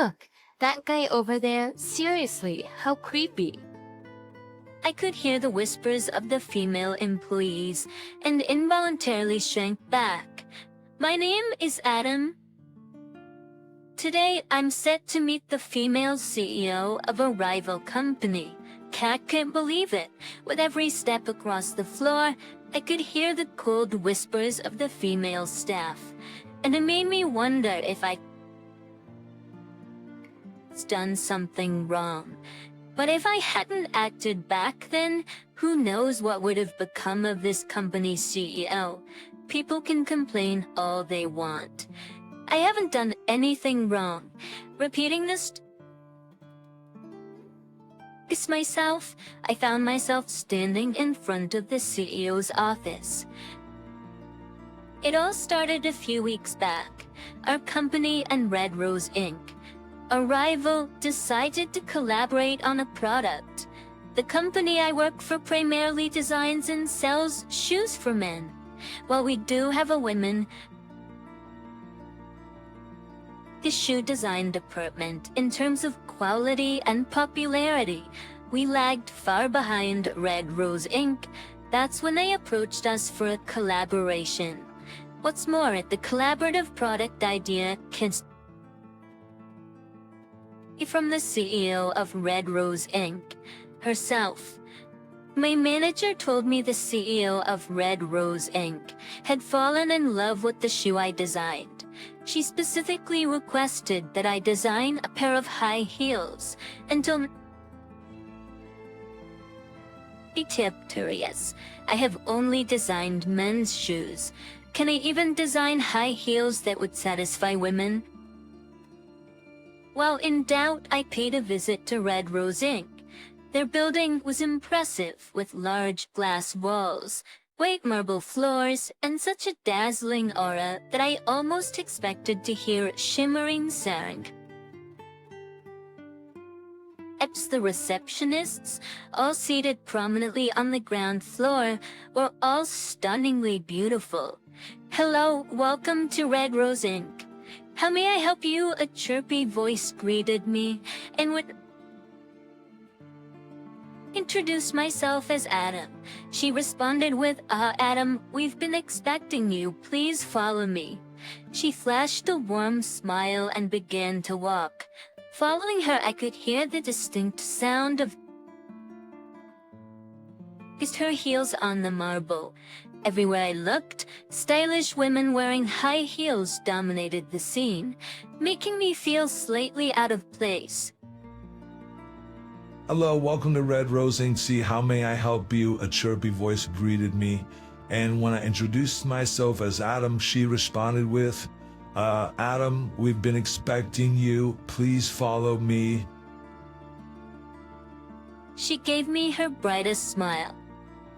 Look, that guy over there, seriously, how creepy. I could hear the whispers of the female employees and involuntarily shrank back. My name is Adam. Today, I'm set to meet the female CEO of a rival company. Cat can't believe it. With every step across the floor, I could hear the cold whispers of the female staff, and it made me wonder if I'd done something wrong. But if I hadn't acted back then, who knows what would have become of this company's CEO? People can complain all they want. I haven't done anything wrong. Repeating this myself, I found myself standing in front of the CEO's office. It all started a few weeks back. Our company and Red Rose Inc., a rival, decided to collaborate on a product. The company I work for primarily designs and sells shoes for men. While we do have a women the shoe design department, in terms of quality and popularity, we lagged far behind Red Rose Inc. That's when they approached us for a collaboration. What's more, the collaborative product idea came from the CEO of Red Rose Inc. herself. My manager told me the CEO of Red Rose Inc. had fallen in love with the shoe I designed. She specifically requested that I design a pair of high heels. Until tipped her, yes, I have only designed men's shoes. Can I even design high heels that would satisfy women? While in doubt, I paid a visit to Red Rose Inc. Their building was impressive, with large glass walls, white marble floors, and such a dazzling aura that I almost expected to hear shimmering sound. The receptionists, all seated prominently on the ground floor, were all stunningly beautiful. "Hello, welcome to Red Rose Inc. How may I help you?" a chirpy voice greeted me, and would introduce myself as Adam. She responded with, Adam, we've been expecting you. Please follow me." She flashed a warm smile and began to walk. Following her, I could hear the distinct sound of her heels on the marble. Everywhere I looked, stylish women wearing high heels dominated the scene, making me feel slightly out of place. "Hello, welcome to Red Rose Inc. How may I help you?" a chirpy voice greeted me, and when I introduced myself as Adam, she responded with, Adam, we've been expecting you. Please follow me." She gave me her brightest smile.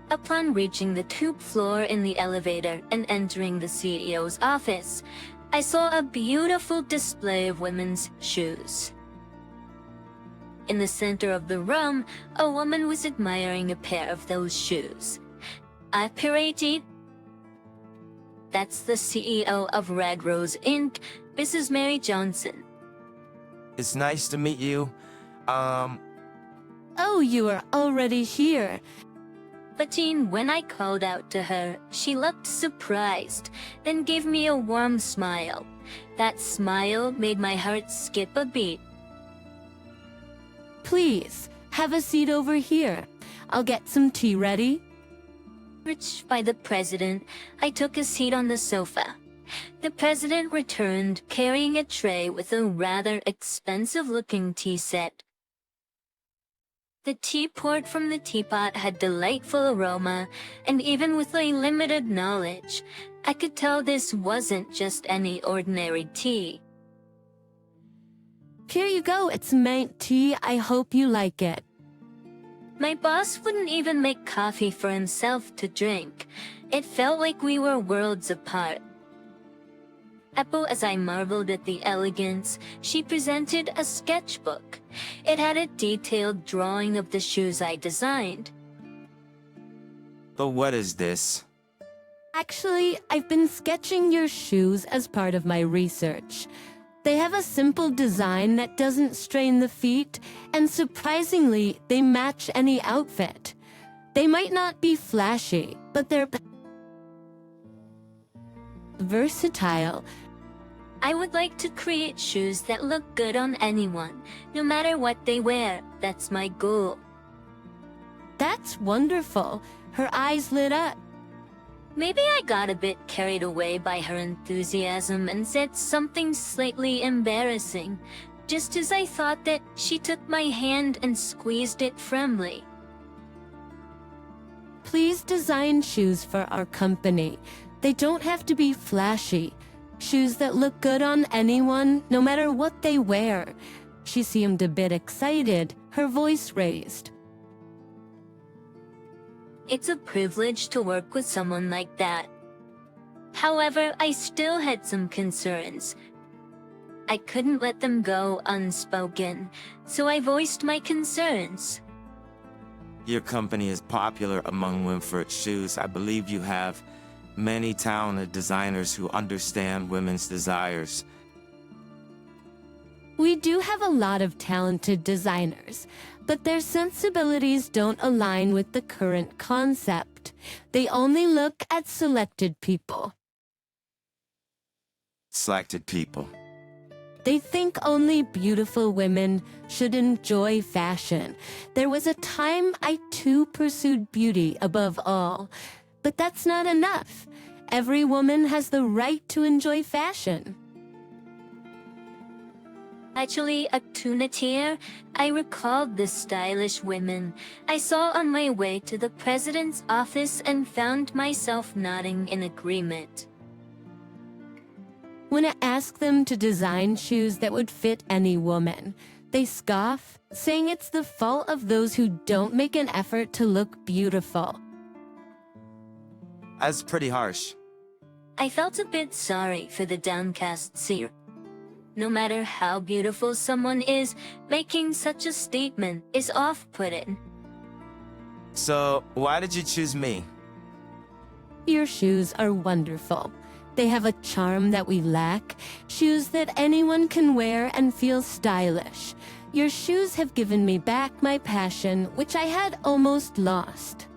Upon reaching the tube floor in the elevator and entering the CEO's office, I saw a beautiful display of women's shoes. In the center of the room, a woman was admiring a pair of those shoes. I paraded. "That's the CEO of Red Rose Inc., Mrs. Mary Johnson." "It's nice to meet you. Oh, you are already here." But when I called out to her, she looked surprised, then gave me a warm smile. That smile made my heart skip a beat. "Please, have a seat over here. I'll get some tea ready." Urged by the president, I took a seat on the sofa. The president returned, carrying a tray with a rather expensive-looking tea set. The tea poured from the teapot had delightful aroma, and even with a limited knowledge, I could tell this wasn't just any ordinary tea. "Here you go, it's mint tea. I hope you like it." My boss wouldn't even make coffee for himself to drink. It felt like we were worlds apart. As I marveled at the elegance, she presented a sketchbook. It had a detailed drawing of the shoes I designed. "But what is this?" Actually, I've been sketching your shoes as part of my research. They have a simple design that doesn't strain the feet, and surprisingly, they match any outfit. They might not be flashy, but they're versatile. I would like to create shoes that look good on anyone, no matter what they wear. That's my goal. That's wonderful. Her eyes lit up. Maybe I got a bit carried away by her enthusiasm and said something slightly embarrassing, just as I thought that she took my hand and squeezed it firmly. Please design shoes for our company. They don't have to be flashy. Shoes that look good on anyone, no matter what they wear. She seemed a bit excited, her voice raised. It's a privilege to work with someone like that. However, I still had some concerns. I couldn't let them go unspoken, so I voiced my concerns. Your company is popular among Winford's shoes. I believe you have many talented designers who understand women's desires. We do have a lot of talented designers, but their sensibilities don't align with the current concept. They only look at selected people. Selected people. They think only beautiful women should enjoy fashion. There was a time I too pursued beauty above all. But that's not enough. Every woman has the right to enjoy fashion. Actually, a tunetier, I recalled the stylish women I saw on my way to the president's office and found myself nodding in agreement. When I ask them to design shoes that would fit any woman, they scoff, saying it's the fault of those who don't make an effort to look beautiful. That's pretty harsh. I felt a bit sorry for the downcast seer. No matter how beautiful someone is, making such a statement is off-putting. So, why did you choose me? Your shoes are wonderful. They have a charm that we lack, shoes that anyone can wear and feel stylish. Your shoes have given me back my passion, which I had almost lost.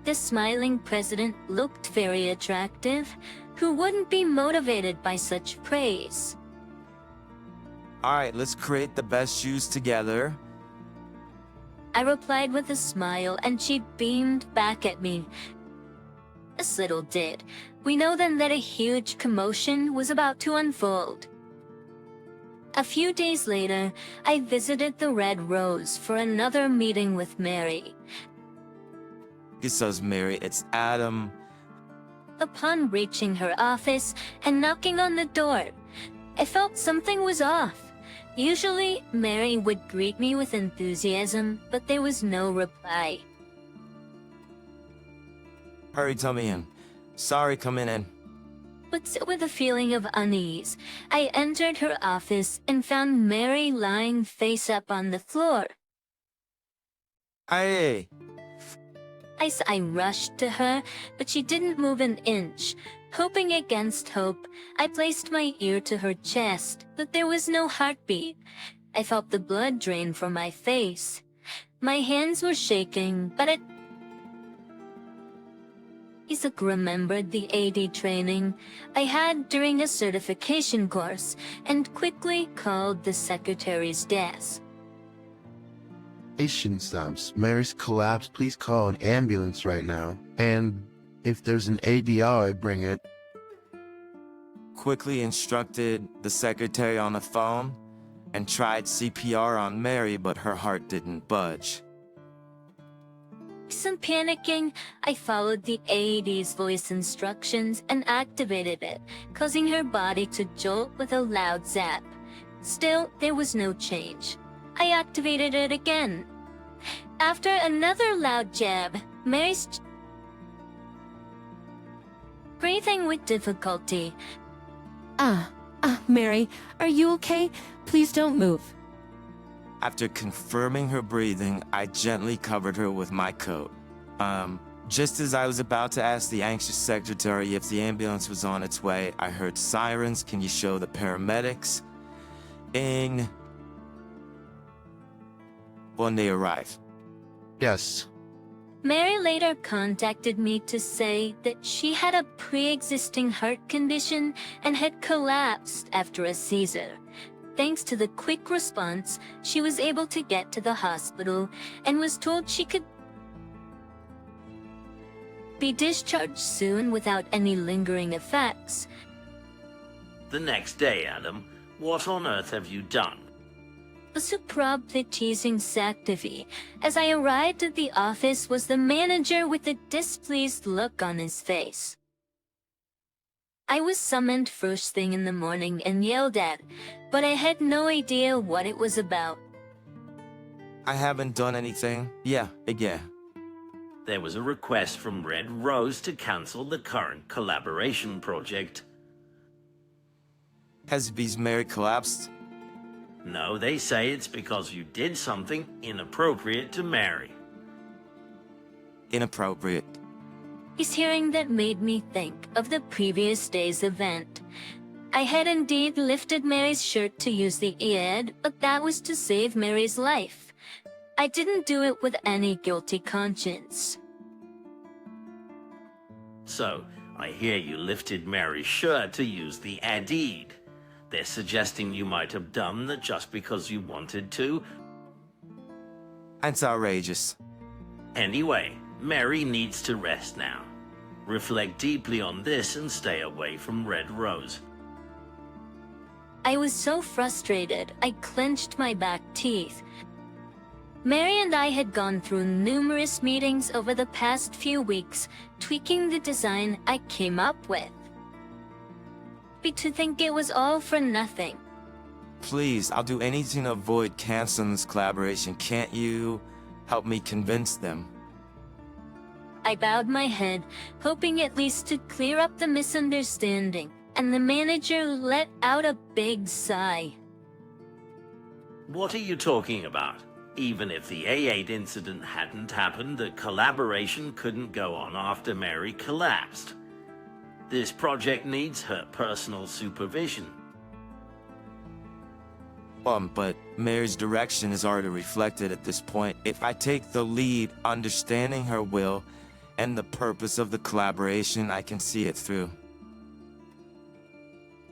The smiling president looked very attractive. Who wouldn't be motivated by such praise? Alright, let's create the best shoes together. I replied with a smile, and she beamed back at me. As little did we know then that a huge commotion was about to unfold. A few days later, I visited the Red Rose for another meeting with Mary. It says Mary, it's Adam. Upon reaching her office and knocking on the door, I felt something was off. Usually, Mary would greet me with enthusiasm, but there was no reply. Hurry, tell me in. Sorry, come in. But with a feeling of unease, I entered her office and found Mary lying face up on the floor. Hey! I rushed to her, but she didn't move an inch. Hoping against hope, I placed my ear to her chest, but there was no heartbeat. I felt the blood drain from my face. My hands were shaking, but Isaac remembered the AED training I had during a certification course and quickly called the secretary's desk. Patient stops. Mary's collapsed. Please call an ambulance right now. And if there's an ADR, bring it. Quickly instructed the secretary on the phone and tried CPR on Mary, but her heart didn't budge. Some panicking, I followed the AED's voice instructions and activated it, causing her body to jolt with a loud zap. Still, there was no change. I activated it again. After another loud jab, Mary's breathing with difficulty. Mary, are you okay? Please don't move. After confirming her breathing, I gently covered her with my coat. Just as I was about to ask the anxious secretary if the ambulance was on its way, I heard sirens. Can you show the paramedics? When they arrive. Yes. Mary later contacted me to say that she had a pre-existing heart condition and had collapsed after a seizure. Thanks to the quick response, she was able to get to the hospital and was told she could be discharged soon without any lingering effects. The next day, Adam, what on earth have you done? A superbly teasing activity. As I arrived at the office was the manager with a displeased look on his face. I was summoned first thing in the morning and yelled at, but I had no idea what it was about. I haven't done anything. Yeah. There was a request from Red Rose to cancel the current collaboration project. Has Mary collapsed? No, they say it's because you did something inappropriate to Mary. Inappropriate. His hearing that made me think of the previous day's event. I had indeed lifted Mary's shirt to use the AED, but that was to save Mary's life. I didn't do it with any guilty conscience. So, I hear you lifted Mary's shirt to use the AED. They're suggesting you might have done that just because you wanted to. It's outrageous. Anyway, Mary needs to rest now. Reflect deeply on this and stay away from Red Rose. I was so frustrated, I clenched my back teeth. Mary and I had gone through numerous meetings over the past few weeks, tweaking the design I came up with. To think it was all for nothing. Please, I'll do anything to avoid canceling this collaboration. Can't you help me convince them? I bowed my head, hoping at least to clear up the misunderstanding, and the manager let out a big sigh. What are you talking about? Even if the AED incident hadn't happened, the collaboration couldn't go on after Mary collapsed. This project needs her personal supervision. But Mary's direction is already reflected at this point. If I take the lead, understanding her will and the purpose of the collaboration, I can see it through.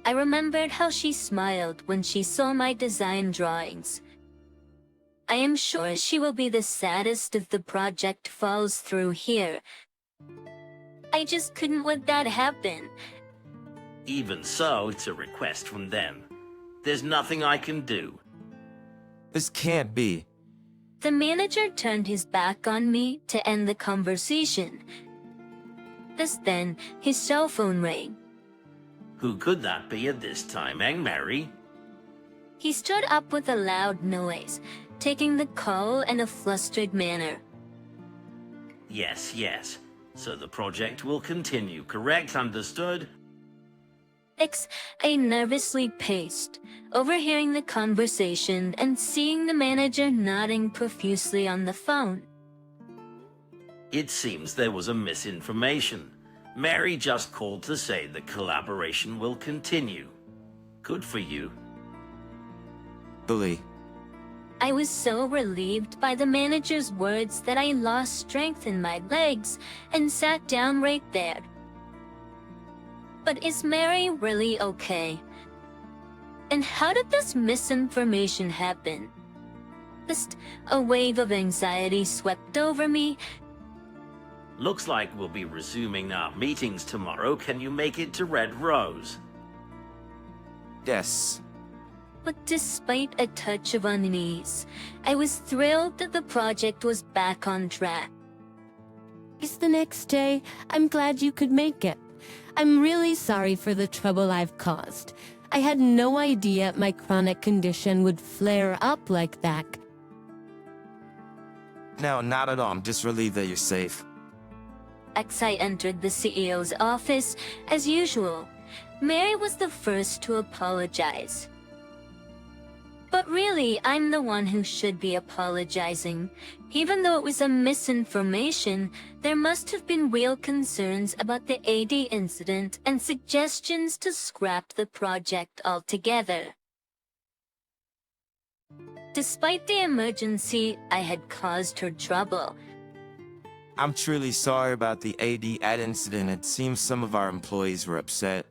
I remembered how she smiled when she saw my design drawings. I am sure she will be the saddest if the project falls through here. I just couldn't let that happen. Even so, it's a request from them. There's nothing I can do. This can't be. The manager turned his back on me to end the conversation. Just then, his cell phone rang. Who could that be at this time, Mary? He stood up with a loud noise, taking the call in a flustered manner. Yes. So the project will continue, correct? Understood? I nervously paced, overhearing the conversation and seeing the manager nodding profusely on the phone. It seems there was a misinformation. Mary just called to say the collaboration will continue. Good for you. Billy. I was so relieved by the manager's words that I lost strength in my legs and sat down right there. But is Mary really okay? And how did this misinformation happen? Just a wave of anxiety swept over me. Looks like we'll be resuming our meetings tomorrow. Can you make it to Red Rose? Yes. But despite a touch of unease, I was thrilled that the project was back on track. It's the next day. I'm glad you could make it. I'm really sorry for the trouble I've caused. I had no idea my chronic condition would flare up like that. No, not at all. I'm just relieved that you're safe. I entered the CEO's office, as usual. Mary was the first to apologize. But But really, I'm the one who should be apologizing. Even though it was a misinformation, there must have been real concerns about the AD incident and suggestions to scrap the project altogether. Despite the emergency, I had caused her trouble. I'm truly sorry about the AD incident. It seems some of our employees were upset.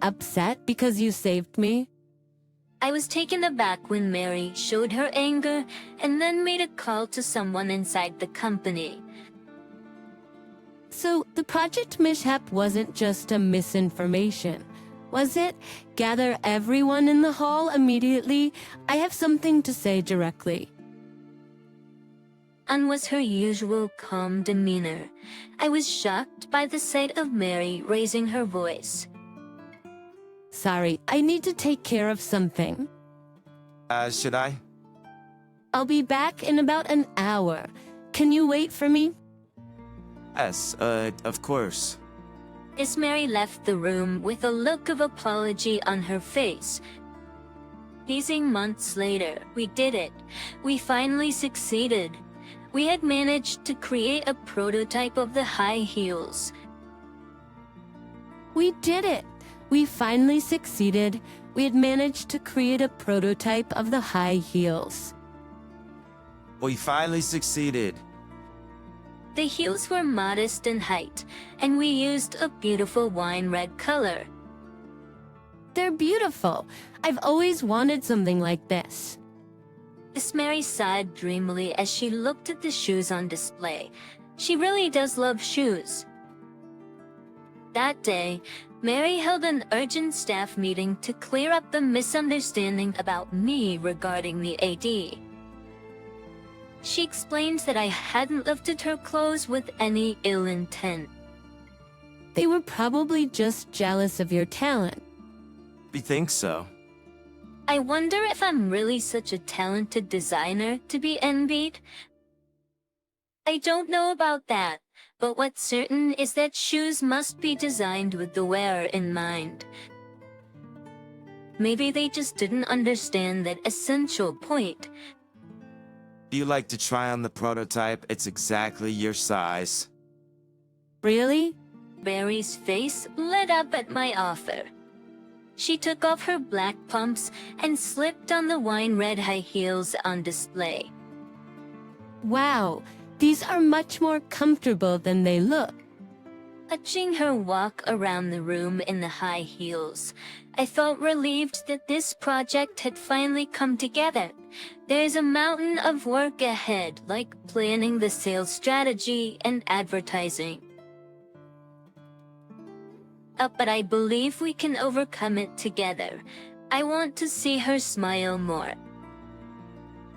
Upset because you saved me? I was taken aback when Mary showed her anger and then made a call to someone inside the company. So the project mishap wasn't just a misinformation, was it? Gather everyone in the hall immediately. I have something to say directly. Anne was her usual calm demeanor. I was shocked by the sight of Mary raising her voice. Sorry, I need to take care of something. Should I? I'll be back in about an hour. Can you wait for me? Yes, of course. As Mary left the room with a look of apology on her face. Teasing months later, we did it. We finally succeeded. We had managed to create a prototype of the high heels. We did it! We finally succeeded. We had managed to create a prototype of the high heels. We finally succeeded. The heels were modest in height, and we used a beautiful wine red color. They're beautiful. I've always wanted something like this. Miss Mary sighed dreamily as she looked at the shoes on display. She really does love shoes. That day, Mary held an urgent staff meeting to clear up the misunderstanding about me regarding the AD. She explained that I hadn't lifted her clothes with any ill intent. They were probably just jealous of your talent. You think so? I wonder if I'm really such a talented designer to be envied? I don't know about that, but what's certain is that shoes must be designed with the wearer in mind. Maybe they just didn't understand that essential point. Do you like to try on the prototype? It's exactly your size. Really? Mary's face lit up at my offer. She took off her black pumps and slipped on the wine red high heels on display. Wow, these are much more comfortable than they look. Watching her walk around the room in the high heels, I felt relieved that this project had finally come together. There's a mountain of work ahead, like planning the sales strategy and advertising. But I believe we can overcome it together. I want to see her smile more.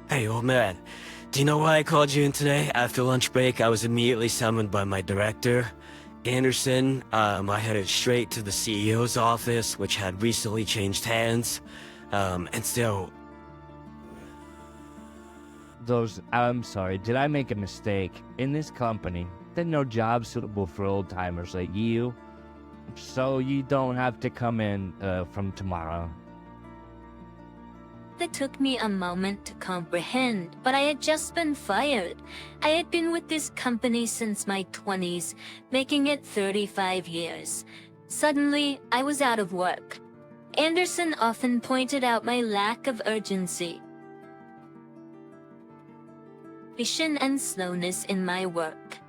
Hey, old man. Do you know why I called you in today? After lunch break, I was immediately summoned by my director, Anderson. I headed straight to the CEO's office, which had recently changed hands. I'm sorry, did I make a mistake? In this company, there's no job suitable for old-timers like you. So you don't have to come in from tomorrow. It took me a moment to comprehend, but I had just been fired. I had been with this company since my 20s, making it 35 years. Suddenly, I was out of work. Anderson often pointed out my lack of urgency, vision, and slowness in my work.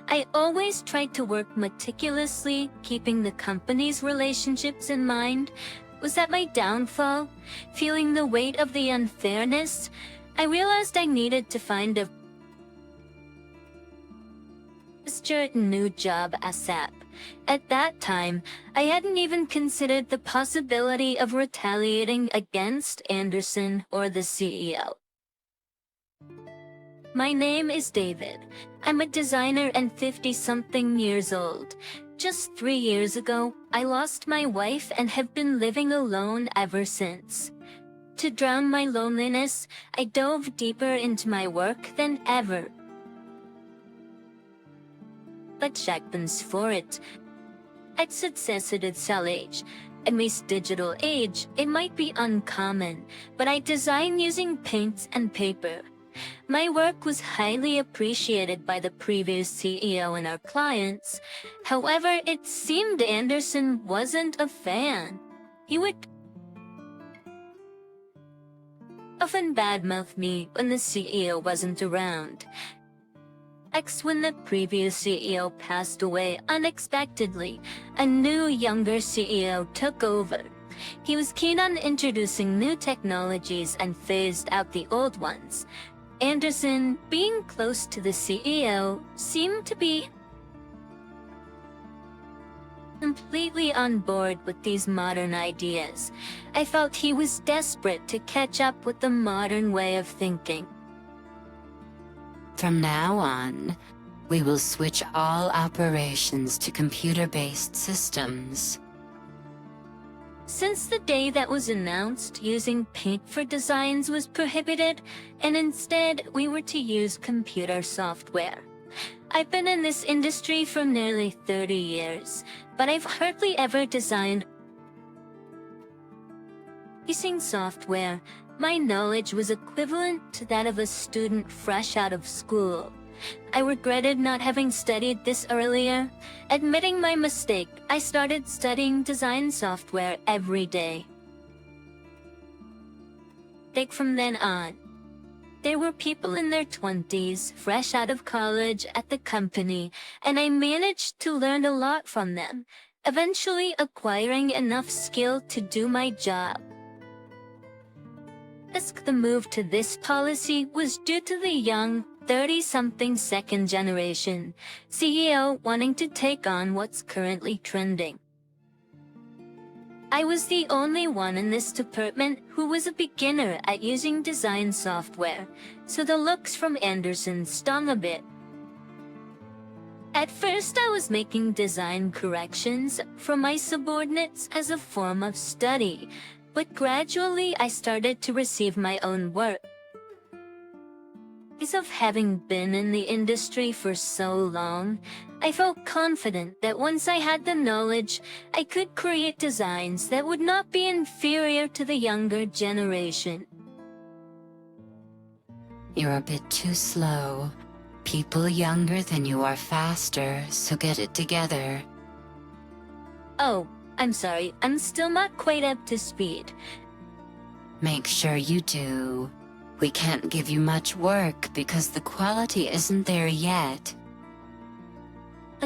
I always tried to work meticulously, keeping the company's relationships in mind. Was that my downfall? Feeling the weight of the unfairness? I realized I needed to find a new job ASAP. At that time, I hadn't even considered the possibility of retaliating against Anderson or the CEO. My name is David. I'm a designer and 50-something years old. Just 3 years ago, I lost my wife and have been living alone ever since. To drown my loneliness, I dove deeper into my work than ever. But happens for it. At success at its age, In this digital age, it might be uncommon, but I design using paints and paper. My work was highly appreciated by the previous CEO and our clients. However, it seemed Anderson wasn't a fan. He would often badmouth me when the CEO wasn't around. When the previous CEO passed away unexpectedly, a new younger CEO took over. He was keen on introducing new technologies and phased out the old ones. Anderson, being close to the CEO, seemed to be completely on board with these modern ideas. I felt he was desperate to catch up with the modern way of thinking. From now on, we will switch all operations to computer-based systems. Since the day that was announced, using paint for designs was prohibited, and instead we were to use computer software. I've been in this industry for nearly 30 years, but I've hardly ever designed using software. My knowledge was equivalent to that of a student fresh out of school. I regretted not having studied this earlier. Admitting my mistake, I started studying design software every day. From then on, there were people in their 20s, fresh out of college, at the company, and I managed to learn a lot from them, eventually acquiring enough skill to do my job. The move to this policy was due to the young, 30-something second-generation CEO wanting to take on what's currently trending. I was the only one in this department who was a beginner at using design software, so the looks from Anderson stung a bit. At first, I was making design corrections from my subordinates as a form of study, but gradually I started to receive my own work. Because of having been in the industry for so long, I felt confident that once I had the knowledge, I could create designs that would not be inferior to the younger generation. You're a bit too slow. People younger than you are faster, so get it together. Oh, I'm sorry, I'm still not quite up to speed. Make sure you do. We can't give you much work because the quality isn't there yet.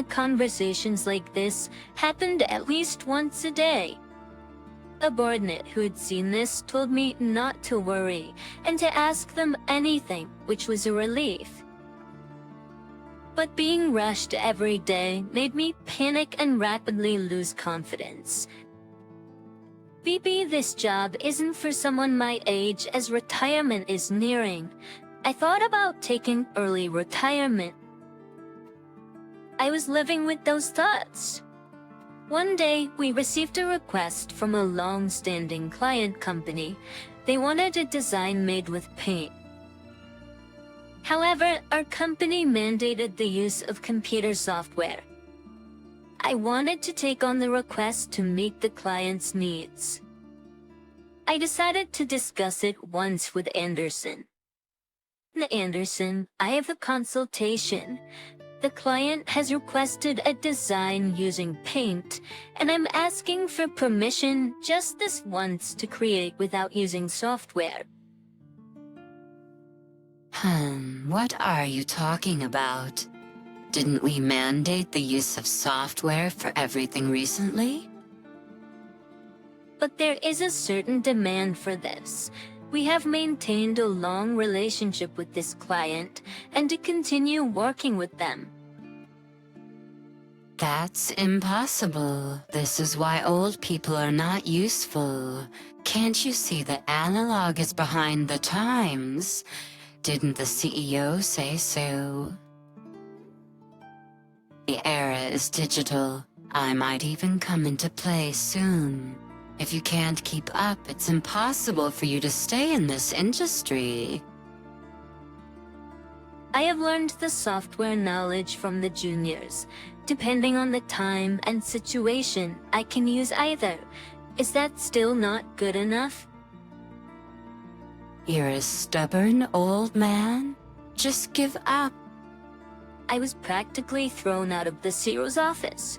Conversations like this happened at least once a day. A subordinate who had seen this told me not to worry and to ask them anything, which was a relief. But being rushed every day made me panic and rapidly lose confidence. VP, this job isn't for someone my age as retirement is nearing. I thought about taking early retirement. I was living with those thoughts. One day, we received a request from a long-standing client company. They wanted a design made with paint. However, our company mandated the use of computer software. I wanted to take on the request to meet the client's needs. I decided to discuss it once with Anderson. Anderson, I have a consultation. The client has requested a design using paint, and I'm asking for permission just this once to create without using software. What are you talking about? Didn't we mandate the use of software for everything recently? But there is a certain demand for this. We have maintained a long relationship with this client, and to continue working with them. That's impossible. This is why old people are not useful. Can't you see that analog is behind the times? Didn't the CEO say so? The era is digital. I might even come into play soon. If you can't keep up, it's impossible for you to stay in this industry. I have learned the software knowledge from the juniors. Depending on the time and situation, I can use either. Is that still not good enough? You're a stubborn old man. Just give up. I was practically thrown out of the CEO's office.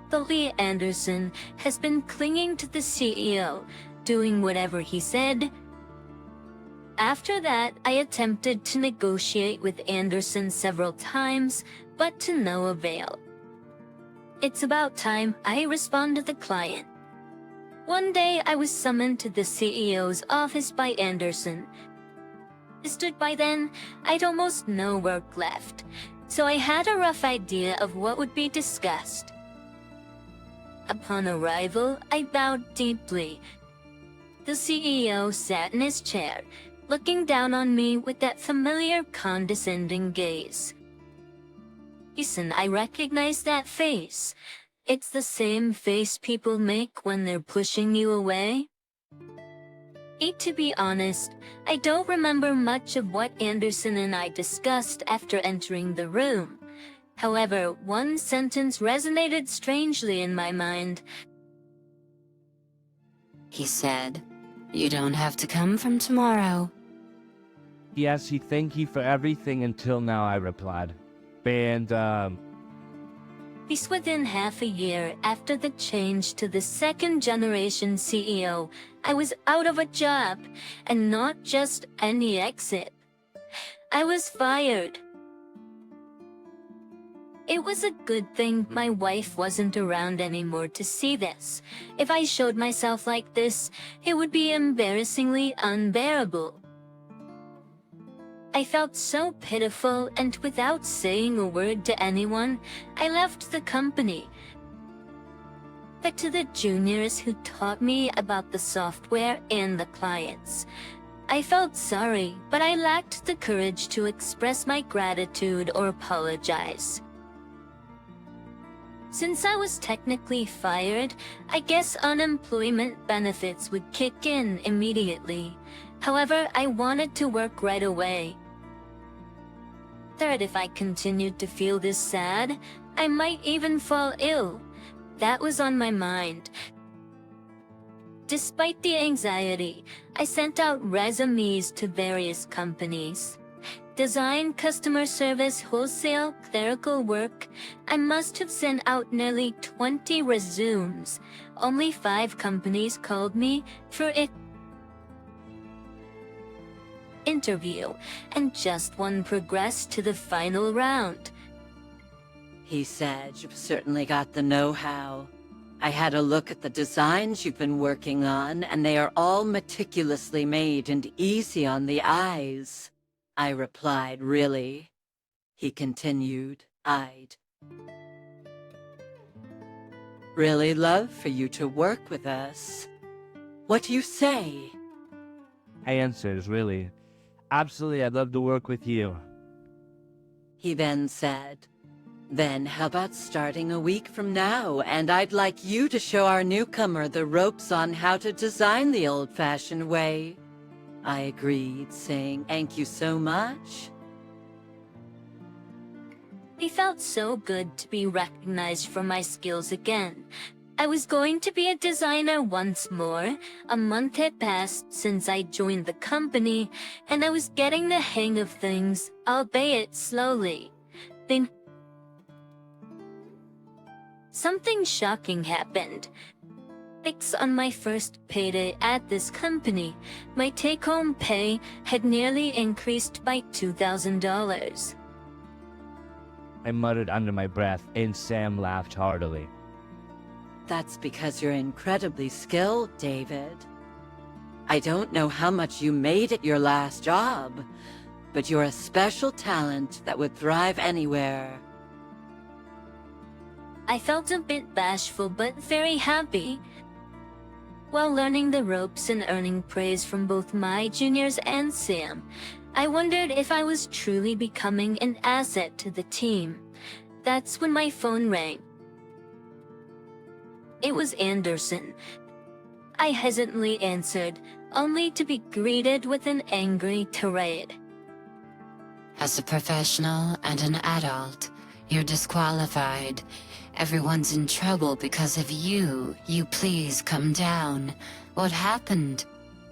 The Lee Anderson has been clinging to the CEO, doing whatever he said. After that, I attempted to negotiate with Anderson several times, but to no avail. It's about time I respond to the client. One day, I was summoned to the CEO's office by Anderson. By then, I'd almost no work left, so I had a rough idea of what would be discussed. Upon arrival, I bowed deeply. The CEO sat in his chair, looking down on me with that familiar condescending gaze. Listen, I recognize that face. It's the same face people make when they're pushing you away. To be honest, I don't remember much of what Anderson and I discussed after entering the room. However, one sentence resonated strangely in my mind. He said, "You don't have to come from tomorrow." Yes, thank you for everything until now, I replied. And, This within half a year after the change to the second-generation CEO, I was out of a job, and not just any exit. I was fired. It was a good thing my wife wasn't around anymore to see this. If I showed myself like this, it would be embarrassingly unbearable. I felt so pitiful, and without saying a word to anyone, I left the company. But to the juniors who taught me about the software and the clients, I felt sorry, but I lacked the courage to express my gratitude or apologize. Since I was technically fired, I guess unemployment benefits would kick in immediately. However, I wanted to work right away. Third, if I continued to feel this sad, I might even fall ill. That was on my mind. Despite the anxiety, I sent out resumes to various companies. Design, customer service, wholesale, clerical work. I must have sent out nearly 20 resumes. Only 5 companies called me for it. Interview, and just one progressed to the final round. He said, "You've certainly got the know-how. I had a look at the designs you've been working on, and they are all meticulously made and easy on the eyes." I replied, "Really?" He continued, "I'd really love for you to work with us. What do you say?" I answered, really. Absolutely, I'd love to work with you. He then said, "Then how about starting a week from now, and I'd like you to show our newcomer the ropes on how to design the old-fashioned way." I agreed, saying, "Thank you so much." It felt so good to be recognized for my skills again. I was going to be a designer once more. A month had passed since I joined the company, and I was getting the hang of things, albeit slowly. Then something shocking happened. On my first payday at this company, my take-home pay had nearly increased by $2,000. I muttered under my breath, and Sam laughed heartily. "That's because you're incredibly skilled, David. I don't know how much you made at your last job, but you're a special talent that would thrive anywhere." I felt a bit bashful but very happy. While learning the ropes and earning praise from both my juniors and Sam, I wondered if I was truly becoming an asset to the team. That's when my phone rang. It was Anderson. I hesitantly answered, only to be greeted with an angry tirade. As a professional and an adult, You're disqualified. Everyone's in trouble because of you. You please come down. What happened?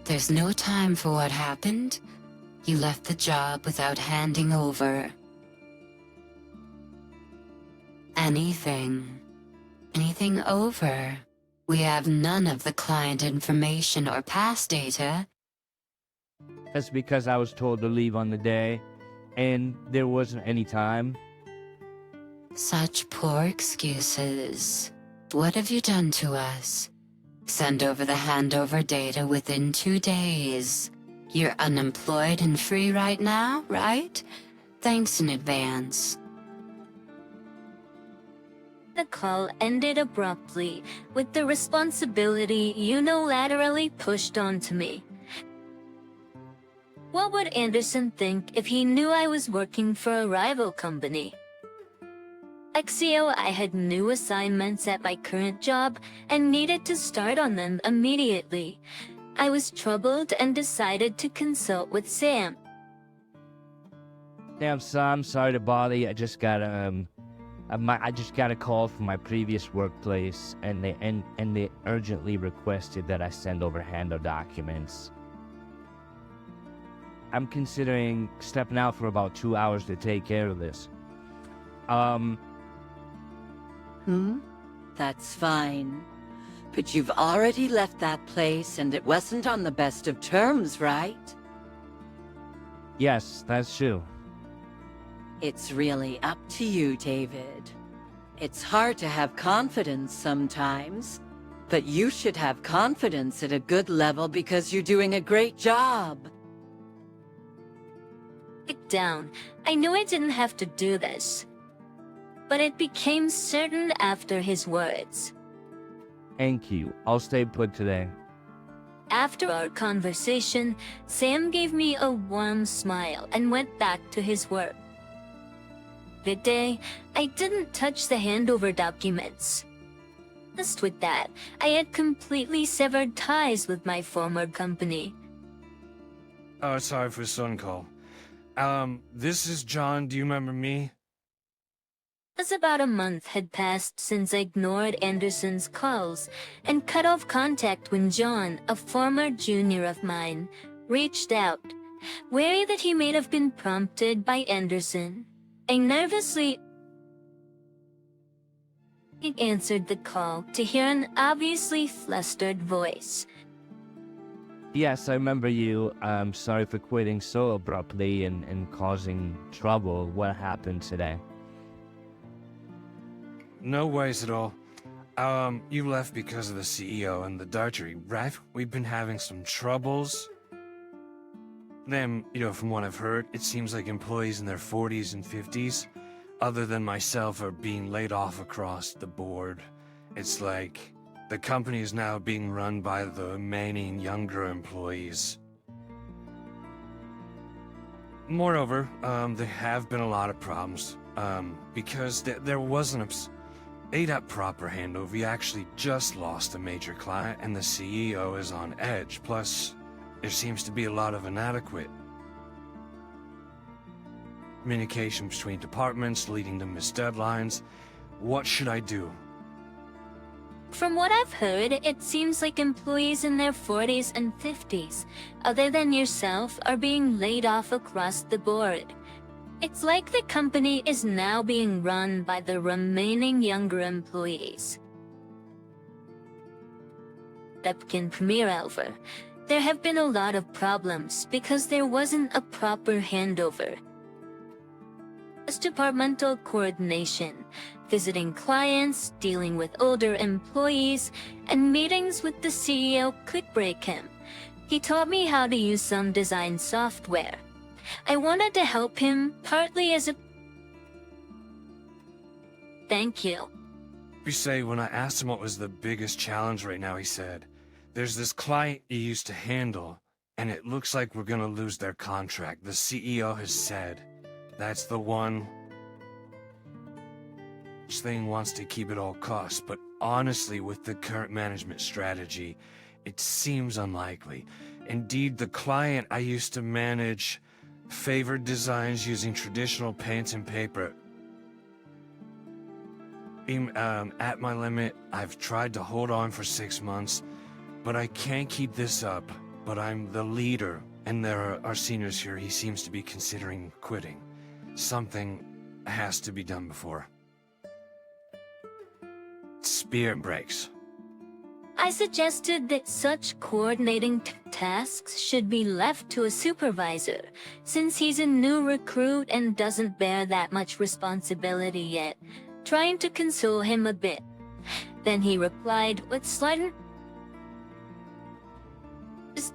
There's no time for what happened. You left the job without handing over anything. Anything over. We have none of the client information or past data. That's because I was told to leave on the day, and there wasn't any time. Such poor excuses. What have you done to us? Send over the handover data within 2 days. You're unemployed and free right now, right? Thanks in advance. The call ended abruptly, with the responsibility unilaterally pushed onto me. What would Anderson think if he knew I was working for a rival company? Axio, I had new assignments at my current job and needed to start on them immediately. I was troubled and decided to consult with Sam. Damn, son, I'm sorry to bother you. I just got a call from my previous workplace, and they urgently requested that I send over handout documents. I'm considering stepping out for about 2 hours to take care of this. That's fine. But you've already left that place, and it wasn't on the best of terms, right? Yes, that's true. It's really up to you, David. It's hard to have confidence sometimes, but you should have confidence at a good level because you're doing a great job. Down. I knew I didn't have to do this, but it became certain after his words. Thank you. I'll stay put today. After our conversation, Sam gave me a warm smile and went back to his work. That day, I didn't touch the handover documents. Just with that, I had completely severed ties with my former company. Oh, sorry for the phone call. This is John. Do you remember me? As about a month had passed since I ignored Anderson's calls and cut off contact when John, a former junior of mine, reached out, wary that he may have been prompted by Anderson. I nervously answered the call to hear an obviously flustered voice. Yes, I remember you. I'm sorry for quitting so abruptly and causing trouble. What happened today? No worries at all. You left because of the CEO and the Dartery, right? We've been having some troubles. Them, from what I've heard, it seems like employees in their 40s and 50s, other than myself, are being laid off across the board. It's like the company is now being run by the remaining younger employees. Moreover, there have been a lot of problems, because there wasn't a proper handover. We actually just lost a major client, and the CEO is on edge. Plus, there seems to be a lot of inadequate communication between departments, leading to missed deadlines. What should I do? From what I've heard, it seems like employees in their 40s and 50s, other than yourself, are being laid off across the board. It's like the company is now being run by the remaining younger employees. Upkin Premier Alver, there have been a lot of problems because there wasn't a proper handover. As departmental coordination, visiting clients, dealing with older employees, and meetings with the CEO could break him. He taught me how to use some design software. I wanted to help him, partly as a thank you. You say, when I asked him what was the biggest challenge right now, he said, "There's this client you used to handle, and it looks like we're gonna lose their contract. The CEO has said that's the one thing wants to keep at all costs, but honestly, with the current management strategy, it seems unlikely. Indeed, the client I used to manage favored designs using traditional paint and paper. at my limit. I've tried to hold on for 6 months, but I can't keep this up. But I'm the leader, and there are seniors here. He seems to be considering quitting. Something has to be done before spirit breaks. I suggested that such coordinating tasks should be left to a supervisor, since he's a new recruit and doesn't bear that much responsibility yet, trying to console him a bit. Then he replied with slight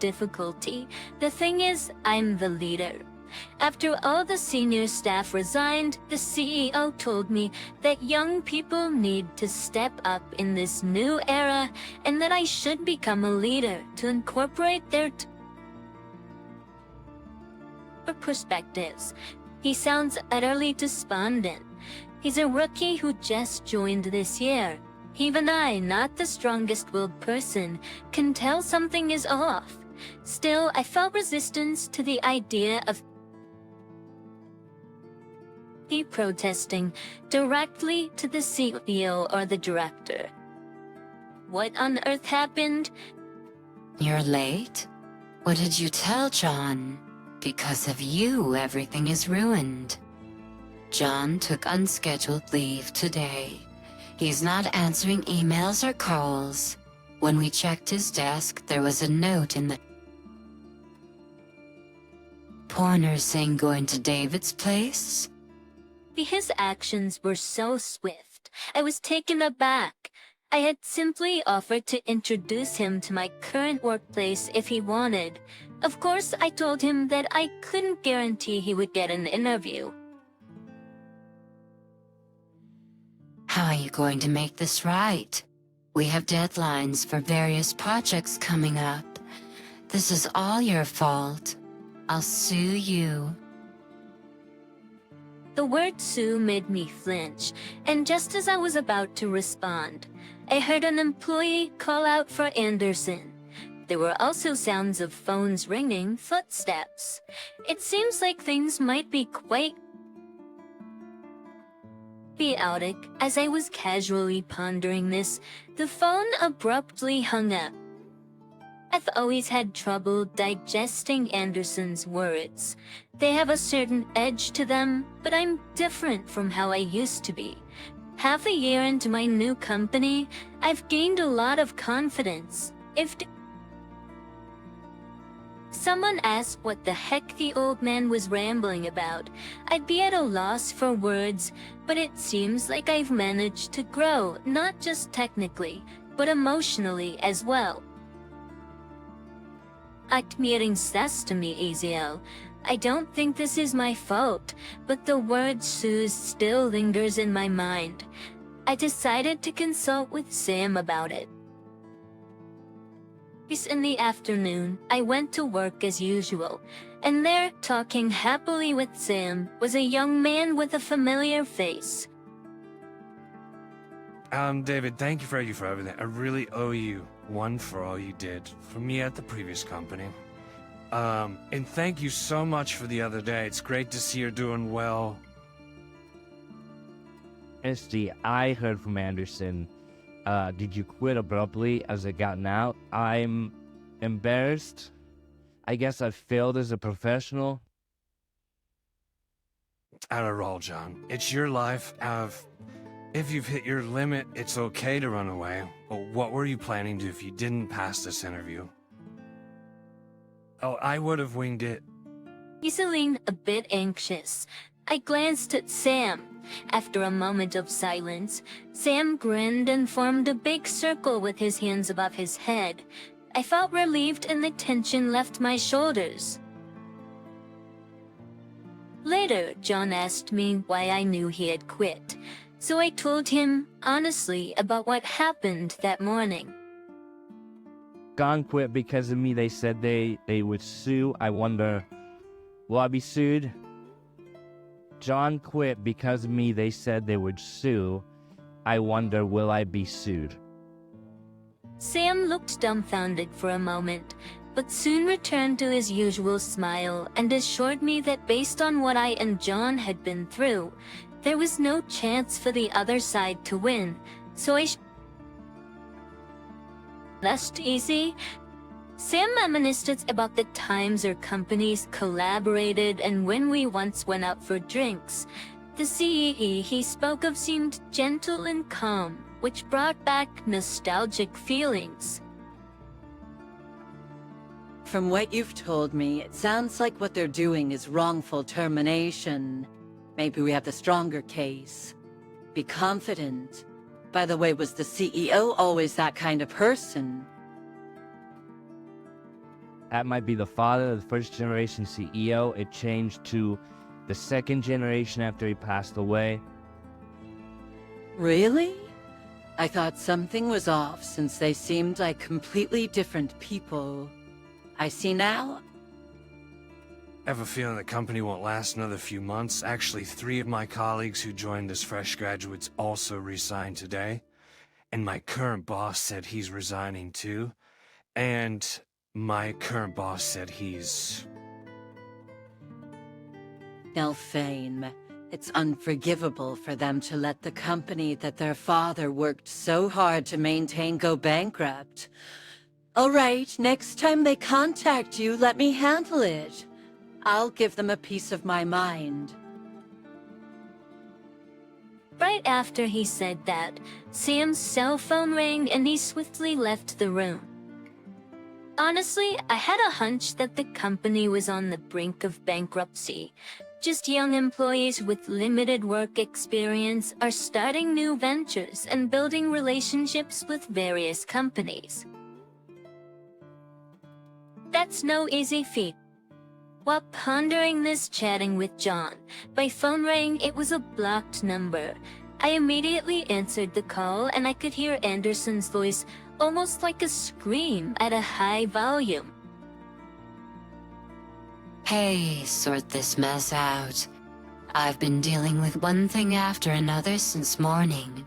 difficulty, "The thing is, I'm the leader. After all the senior staff resigned, the CEO told me that young people need to step up in this new era and that I should become a leader to incorporate their perspectives." He sounds utterly despondent. He's a rookie who just joined this year. Even I, not the strongest-willed person, can tell something is off. Still, I felt resistance to the idea of protesting directly to the CEO or the director. What on earth happened? You're late? What did you tell John? Because of you, everything is ruined. John took unscheduled leave today. He's not answering emails or calls. When we checked his desk, there was a note in the corner saying going to David's place. His actions were so swift, I was taken aback. I had simply offered to introduce him to my current workplace if he wanted. Of course, I told him that I couldn't guarantee he would get an interview. How are you going to make this right? We have deadlines for various projects coming up. This is all your fault. I'll sue you. The word sue made me flinch, and just as I was about to respond, I heard an employee call out for Anderson. There were also sounds of phones ringing, footsteps. It seems like things might be quite chaotic. As I was casually pondering this, the phone abruptly hung up. I've always had trouble digesting Anderson's words. They have a certain edge to them, but I'm different from how I used to be. Half a year into my new company, I've gained a lot of confidence. If someone asked what the heck the old man was rambling about, I'd be at a loss for words, but it seems like I've managed to grow, not just technically, but emotionally as well. Admitting says to me, Eziel, I don't think this is my fault, but the word Suze still lingers in my mind. I decided to consult with Sam about it. In the afternoon, I went to work as usual, and there, talking happily with Sam, was a young man with a familiar face. David, thank you for everything. I really owe you one for all you did for me at the previous company. And thank you so much for the other day. It's great to see you're doing well. SD, I heard from Anderson. Did you quit abruptly as it gotten out? I'm embarrassed. I guess I failed as a professional. Not at all, John. It's your life. If you've hit your limit, it's okay to run away. But what were you planning to do if you didn't pass this interview? Oh, I would have winged it. Easily a bit anxious, I glanced at Sam. After a moment of silence, Sam grinned and formed a big circle with his hands above his head. I felt relieved and the tension left my shoulders. Later, John asked me why I knew he had quit, so I told him honestly about what happened that morning. John quit because of me. They said they would sue. I wonder, will I be sued? John quit because of me. They said they would sue. I wonder, will I be sued? Sam looked dumbfounded for a moment, but soon returned to his usual smile and assured me that based on what I and John had been through, There was no chance for the other side to win, so That's easy. Sam reminisced about the times our companies collaborated and when we once went out for drinks. The CEE he spoke of seemed gentle and calm, which brought back nostalgic feelings. From what you've told me, it sounds like what they're doing is wrongful termination. Maybe we have the stronger case. Be confident. By the way, was the CEO always that kind of person? That might be the father of the first generation CEO. It changed to the second generation after he passed away. Really? I thought something was off since they seemed like completely different people. I see now. I have a feeling the company won't last another few months. Actually, 3 of my colleagues who joined as fresh graduates also resigned today. And my current boss said he's resigning too. And my current boss said he's... Nelfane, it's unforgivable for them to let the company that their father worked so hard to maintain go bankrupt. All right, next time they contact you, let me handle it. I'll give them a piece of my mind. Right after he said that, Sam's cell phone rang and he swiftly left the room. Honestly, I had a hunch that the company was on the brink of bankruptcy. Just young employees with limited work experience are starting new ventures and building relationships with various companies. That's no easy feat. While pondering this, chatting with John, my phone rang. It was a blocked number. I immediately answered the call and I could hear Anderson's voice, almost like a scream, at a high volume. Hey, sort this mess out. I've been dealing with one thing after another since morning.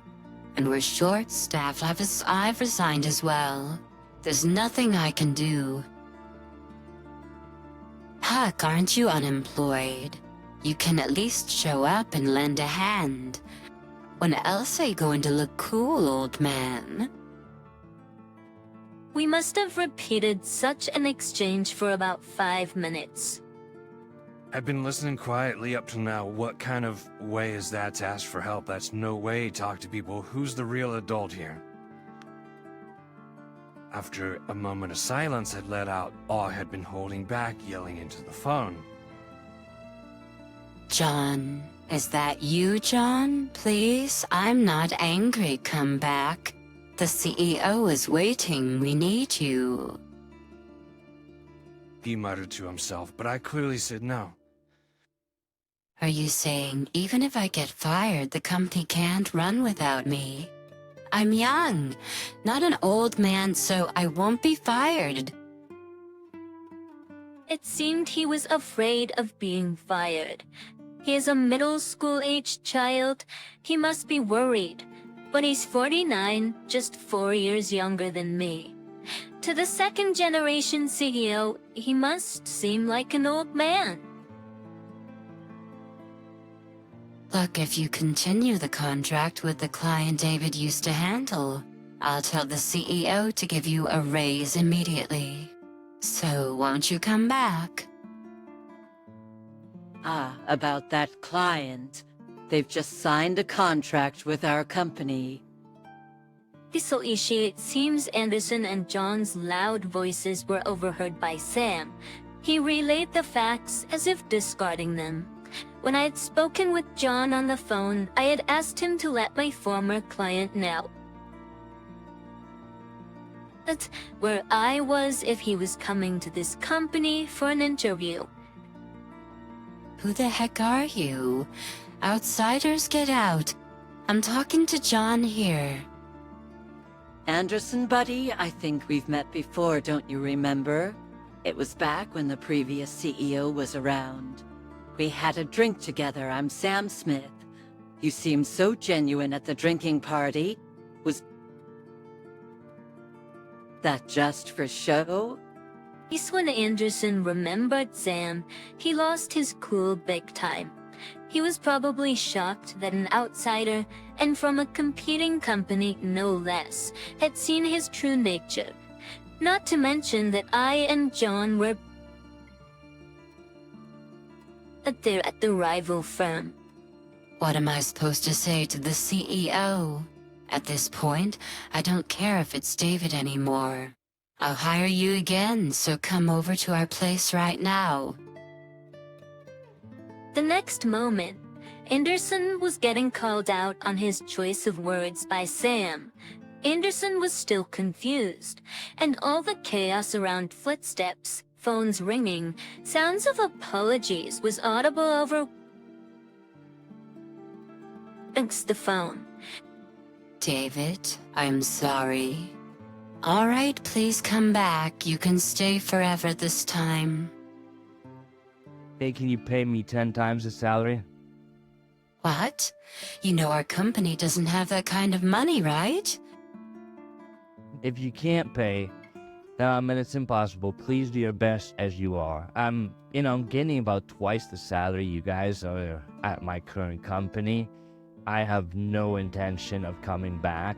And we're short-staffed. I've resigned as well. There's nothing I can do. Huck, aren't you unemployed? You can at least show up and lend a hand. When else are you going to look cool, old man? We must have repeated such an exchange for about 5 minutes. I've been listening quietly up till now. What kind of way is that to ask for help? That's no way to talk to people. Who's the real adult here? After a moment of silence had let out all I had been holding back, yelling into the phone. John, is that you, John? Please, I'm not angry. Come back. The CEO is waiting. We need you. He muttered to himself, but I clearly said no. Are you saying even if I get fired, the company can't run without me? I'm young, not an old man, so I won't be fired. It seemed he was afraid of being fired. He is a middle school-aged child. He must be worried. But he's 49, just 4 years younger than me. To the second-generation CEO, he must seem like an old man. Look, if you continue the contract with the client David used to handle, I'll tell the CEO to give you a raise immediately. So won't you come back? About that client. They've just signed a contract with our company. It seems Anderson and John's loud voices were overheard by Sam. He relayed the facts as if discarding them. When I had spoken with John on the phone, I had asked him to let my former client know that's where I was if he was coming to this company for an interview. Who the heck are you? Outsiders, get out. I'm talking to John here. Anderson, buddy, I think we've met before, don't you remember? It was back when the previous CEO was around. We had a drink together. I'm Sam Smith. You seemed so genuine at the drinking party. Was that just for show? When Anderson remembered Sam, he lost his cool big time. He was probably shocked that an outsider, and from a competing company no less, had seen his true nature. Not to mention that I and John were there at the rival firm. What am I supposed to say to the CEO? At this point, I don't care if it's David anymore. I'll hire you again, so come over to our place right now. The next moment, Anderson was getting called out on his choice of words by Sam. Anderson was still confused, and all the chaos around footsteps, phones ringing, sounds of apologies was audible over the phone. David, I'm sorry. All right, please come back. You can stay forever this time. Hey, can you pay me 10 times the salary? What? You know our company doesn't have that kind of money, right? If you can't pay, and it's impossible, please do your best as you are. I'm getting about twice the salary you guys are at my current company. I have no intention of coming back.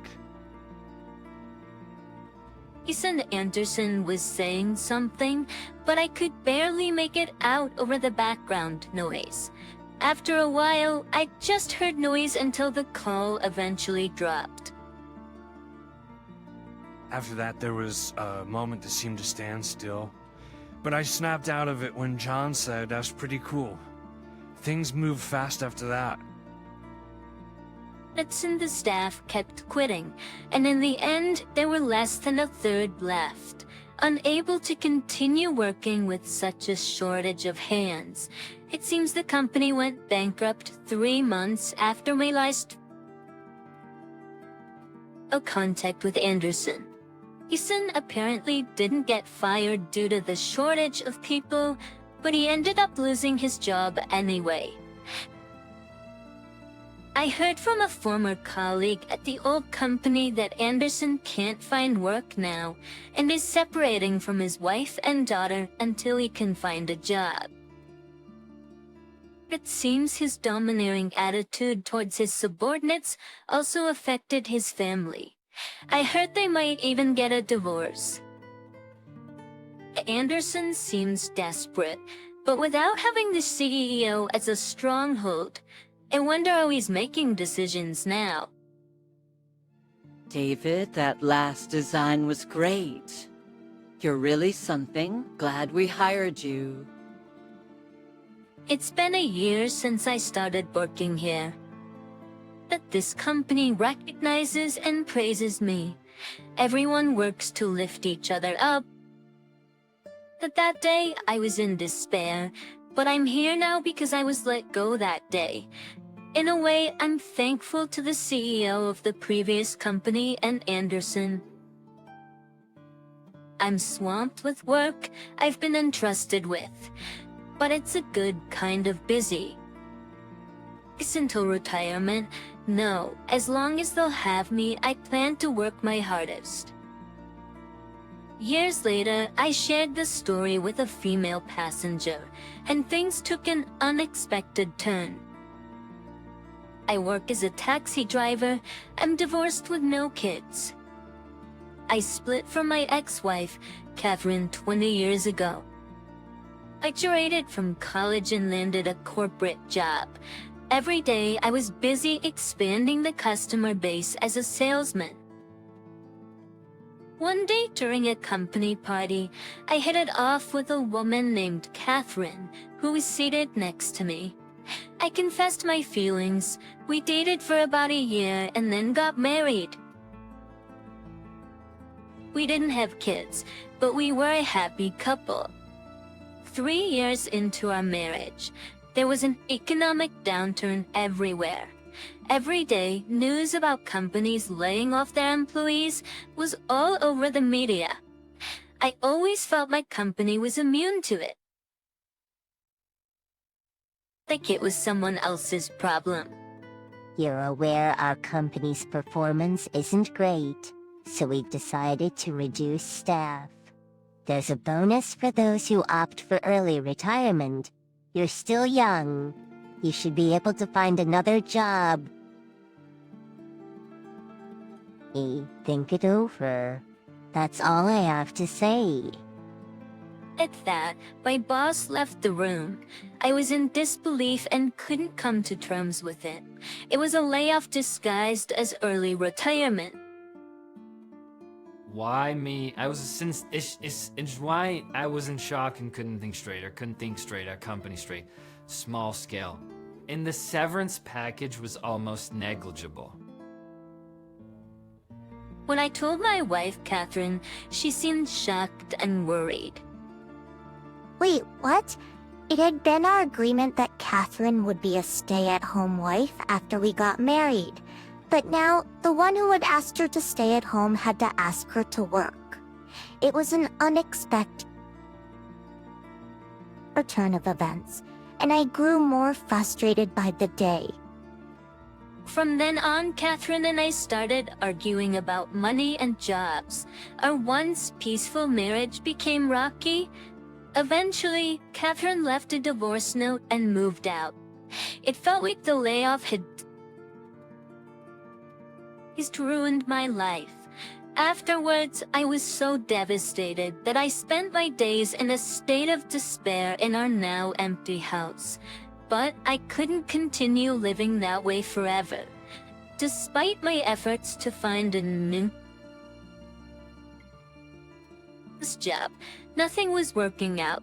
Jason Anderson was saying something, but I could barely make it out over the background noise. After a while, I just heard noise until the call eventually dropped. After that, there was a moment that seemed to stand still. But I snapped out of it when John said that's pretty cool. Things moved fast after that. And the staff kept quitting, and in the end, there were less than a third left. Unable to continue working with such a shortage of hands, it seems the company went bankrupt 3 months after we lost contact with Anderson. Jason apparently didn't get fired due to the shortage of people, but he ended up losing his job anyway. I heard from a former colleague at the old company that Anderson can't find work now and is separating from his wife and daughter until he can find a job. It seems his domineering attitude towards his subordinates also affected his family. I heard they might even get a divorce. Anderson seems desperate, but without having the CEO as a stronghold, I wonder how he's making decisions now. David, that last design was great. You're really something. Glad we hired you. It's been a year since I started working here. That this company recognizes and praises me. Everyone works to lift each other up. That day, I was in despair, but I'm here now because I was let go that day. In a way, I'm thankful to the CEO of the previous company and Anderson. I'm swamped with work I've been entrusted with, but it's a good kind of busy. Until retirement, no, as long as they'll have me, I plan to work my hardest. Years later, I shared the story with a female passenger, and things took an unexpected turn. I work as a taxi driver. I'm divorced with no kids. I split from my ex-wife, Catherine, 20 years ago. I graduated from college and landed a corporate job. Every day, I was busy expanding the customer base as a salesman. One day during a company party, I hit it off with a woman named Catherine, who was seated next to me. I confessed my feelings. We dated for about a year and then got married. We didn't have kids, but we were a happy couple. 3 years into our marriage, there was an economic downturn everywhere. Every day, news about companies laying off their employees was all over the media. I always felt my company was immune to it. Like it was someone else's problem. You're aware our company's performance isn't great, so we've decided to reduce staff. There's a bonus for those who opt for early retirement. You're still young. You should be able to find another job. Think it over. That's all I have to say. At that, my boss left the room. I was in disbelief and couldn't come to terms with it. It was a layoff disguised as early retirement. Why me? I was since it's why I was in shock and couldn't think straight, or couldn't think straight, or company straight. Small scale. And the severance package was almost negligible. When I told my wife, Catherine, she seemed shocked and worried. Wait, what? It had been our agreement that Catherine would be a stay-at-home wife after we got married. But now, the one who had asked her to stay at home had to ask her to work. It was an unexpected turn of events, and I grew more frustrated by the day. From then on, Catherine and I started arguing about money and jobs. Our once peaceful marriage became rocky. Eventually, Catherine left a divorce note and moved out. It felt like the layoff had ruined my life. Afterwards, I was so devastated that I spent my days in a state of despair in our now empty house. But I couldn't continue living that way forever. Despite my efforts to find a new job, nothing was working out.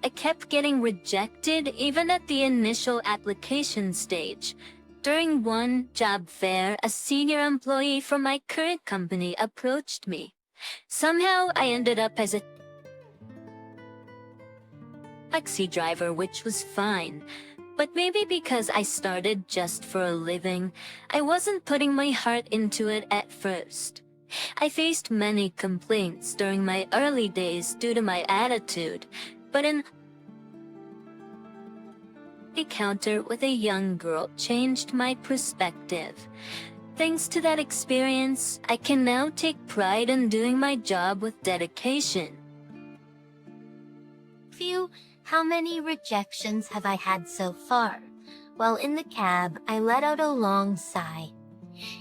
I kept getting rejected even at the initial application stage. During one job fair, a senior employee from my current company approached me. Somehow, I ended up as a taxi driver, which was fine. But maybe because I started just for a living, I wasn't putting my heart into it at first. I faced many complaints during my early days due to my attitude, but an encounter with a young girl changed my perspective. Thanks to that experience, I can now take pride in doing my job with dedication. How many rejections have I had so far? While in the cab, I let out a long sigh.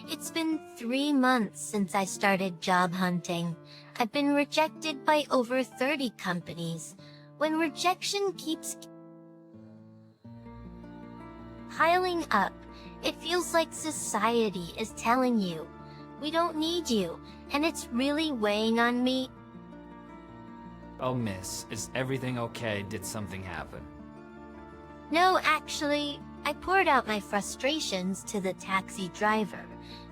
It's been 3 months since I started job hunting. I've been rejected by over 30 companies. When rejection keeps piling up, it feels like society is telling you, we don't need you, and it's really weighing on me. Oh, miss, is everything okay? Did something happen? No, actually, I poured out my frustrations to the taxi driver.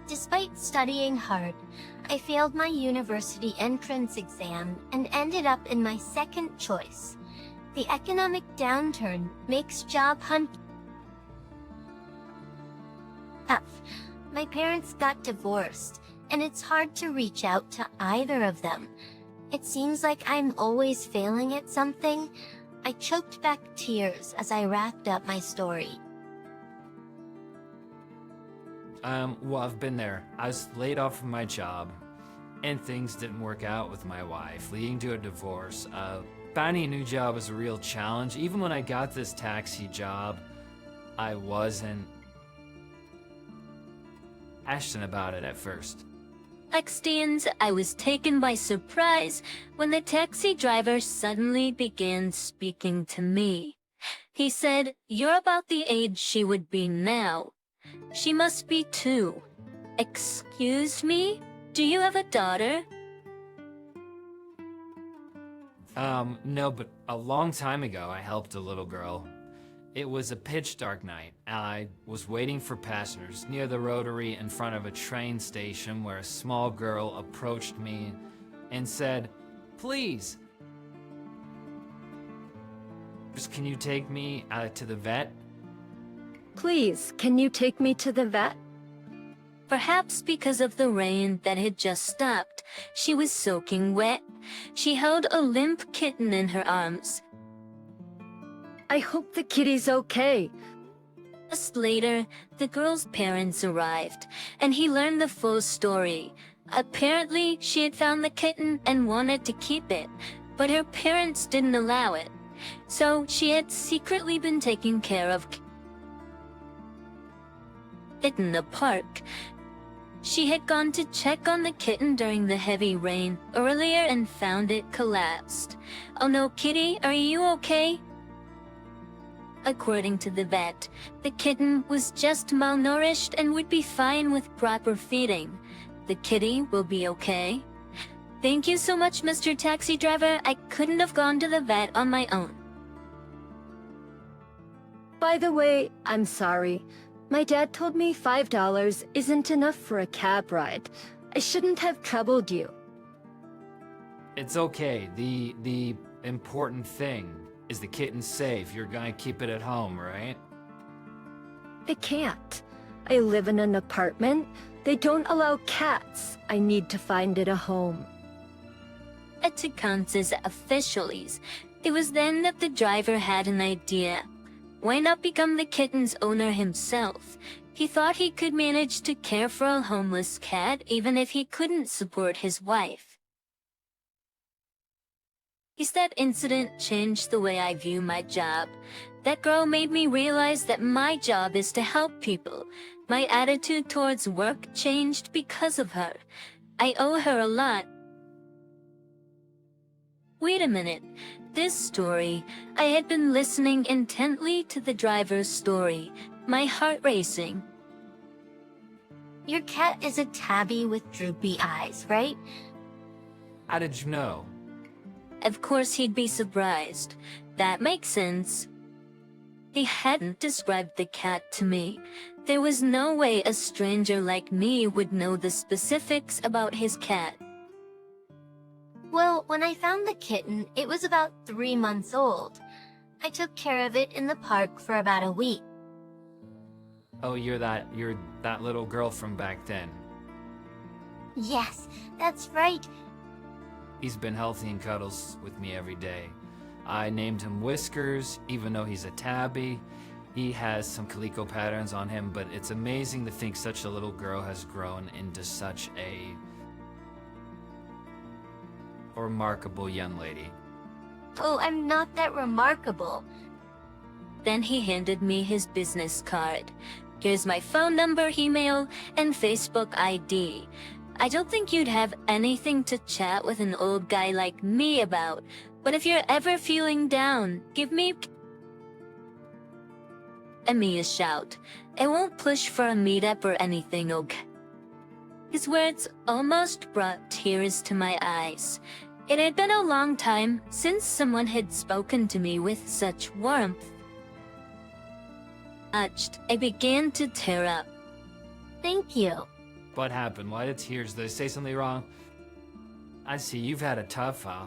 Despite studying hard, I failed my university entrance exam and ended up in my second choice. The economic downturn makes job hunting tough. My parents got divorced, and it's hard to reach out to either of them. It seems like I'm always failing at something. I choked back tears as I wrapped up my story. Well, I've been there. I was laid off from my job, and things didn't work out with my wife, leading to a divorce. Finding a new job was a real challenge. Even when I got this taxi job, I wasn't passionate about it at first. Extends, I was taken by surprise when the taxi driver suddenly began speaking to me. He said, "You're about the age she would be now. She must be 2. Excuse me? Do you have a daughter?" No, but a long time ago, I helped a little girl. It was a pitch dark night. I was waiting for passengers near the rotary in front of a train station where a small girl approached me and said, "Please, can you take me to the vet?" Please, can you take me to the vet? Perhaps because of the rain that had just stopped, she was soaking wet. She held a limp kitten in her arms. I hope the kitty's okay. Just later, the girl's parents arrived, and he learned the full story. Apparently, she had found the kitten and wanted to keep it, but her parents didn't allow it. So she had secretly been taking care of it in the park. She had gone to check on the kitten during the heavy rain earlier and found it collapsed. Oh no, kitty, are you okay? According to the vet, the kitten was just malnourished and would be fine with proper feeding. The kitty will be okay. Thank you so much, Mr. Taxi Driver. I couldn't have gone to the vet on my own. By the way, I'm sorry. My dad told me $5 isn't enough for a cab ride. I shouldn't have troubled you. It's okay. The important thing is the kitten's safe. You're gonna keep it at home, right? I can't. I live in an apartment. They don't allow cats. I need to find it a home. At Tecumseh's officials, it was then that the driver had an idea. Why not become the kitten's owner himself? He thought he could manage to care for a homeless cat even if he couldn't support his wife. That incident changed the way I view my job. That girl made me realize that my job is to help people. My attitude towards work changed because of her. I owe her a lot. Wait a minute. This story, I had been listening intently to the driver's story, my heart racing. Your cat is a tabby with droopy eyes, right? How did you know? Of course he'd be surprised. That makes sense. He hadn't described the cat to me. There was no way a stranger like me would know the specifics about his cat. Well, when I found the kitten, it was about 3 months old. I took care of it in the park for about a week. Oh, you're that little girl from back then. Yes, that's right. He's been healthy and cuddles with me every day. I named him Whiskers, even though he's a tabby. He has some calico patterns on him, but it's amazing to think such a little girl has grown into such a remarkable young lady. Oh, I'm not that remarkable. Then he handed me his business card. Here's my phone number, email, and Facebook ID. I don't think you'd have anything to chat with an old guy like me about, but if you're ever feeling down, give me a shout. I won't push for a meetup or anything, okay? His words almost brought tears to my eyes. It had been a long time since someone had spoken to me with such warmth. Touched, I began to tear up. Thank you. What happened? Why the tears? Did I say something wrong? I see, you've had a tough, huh?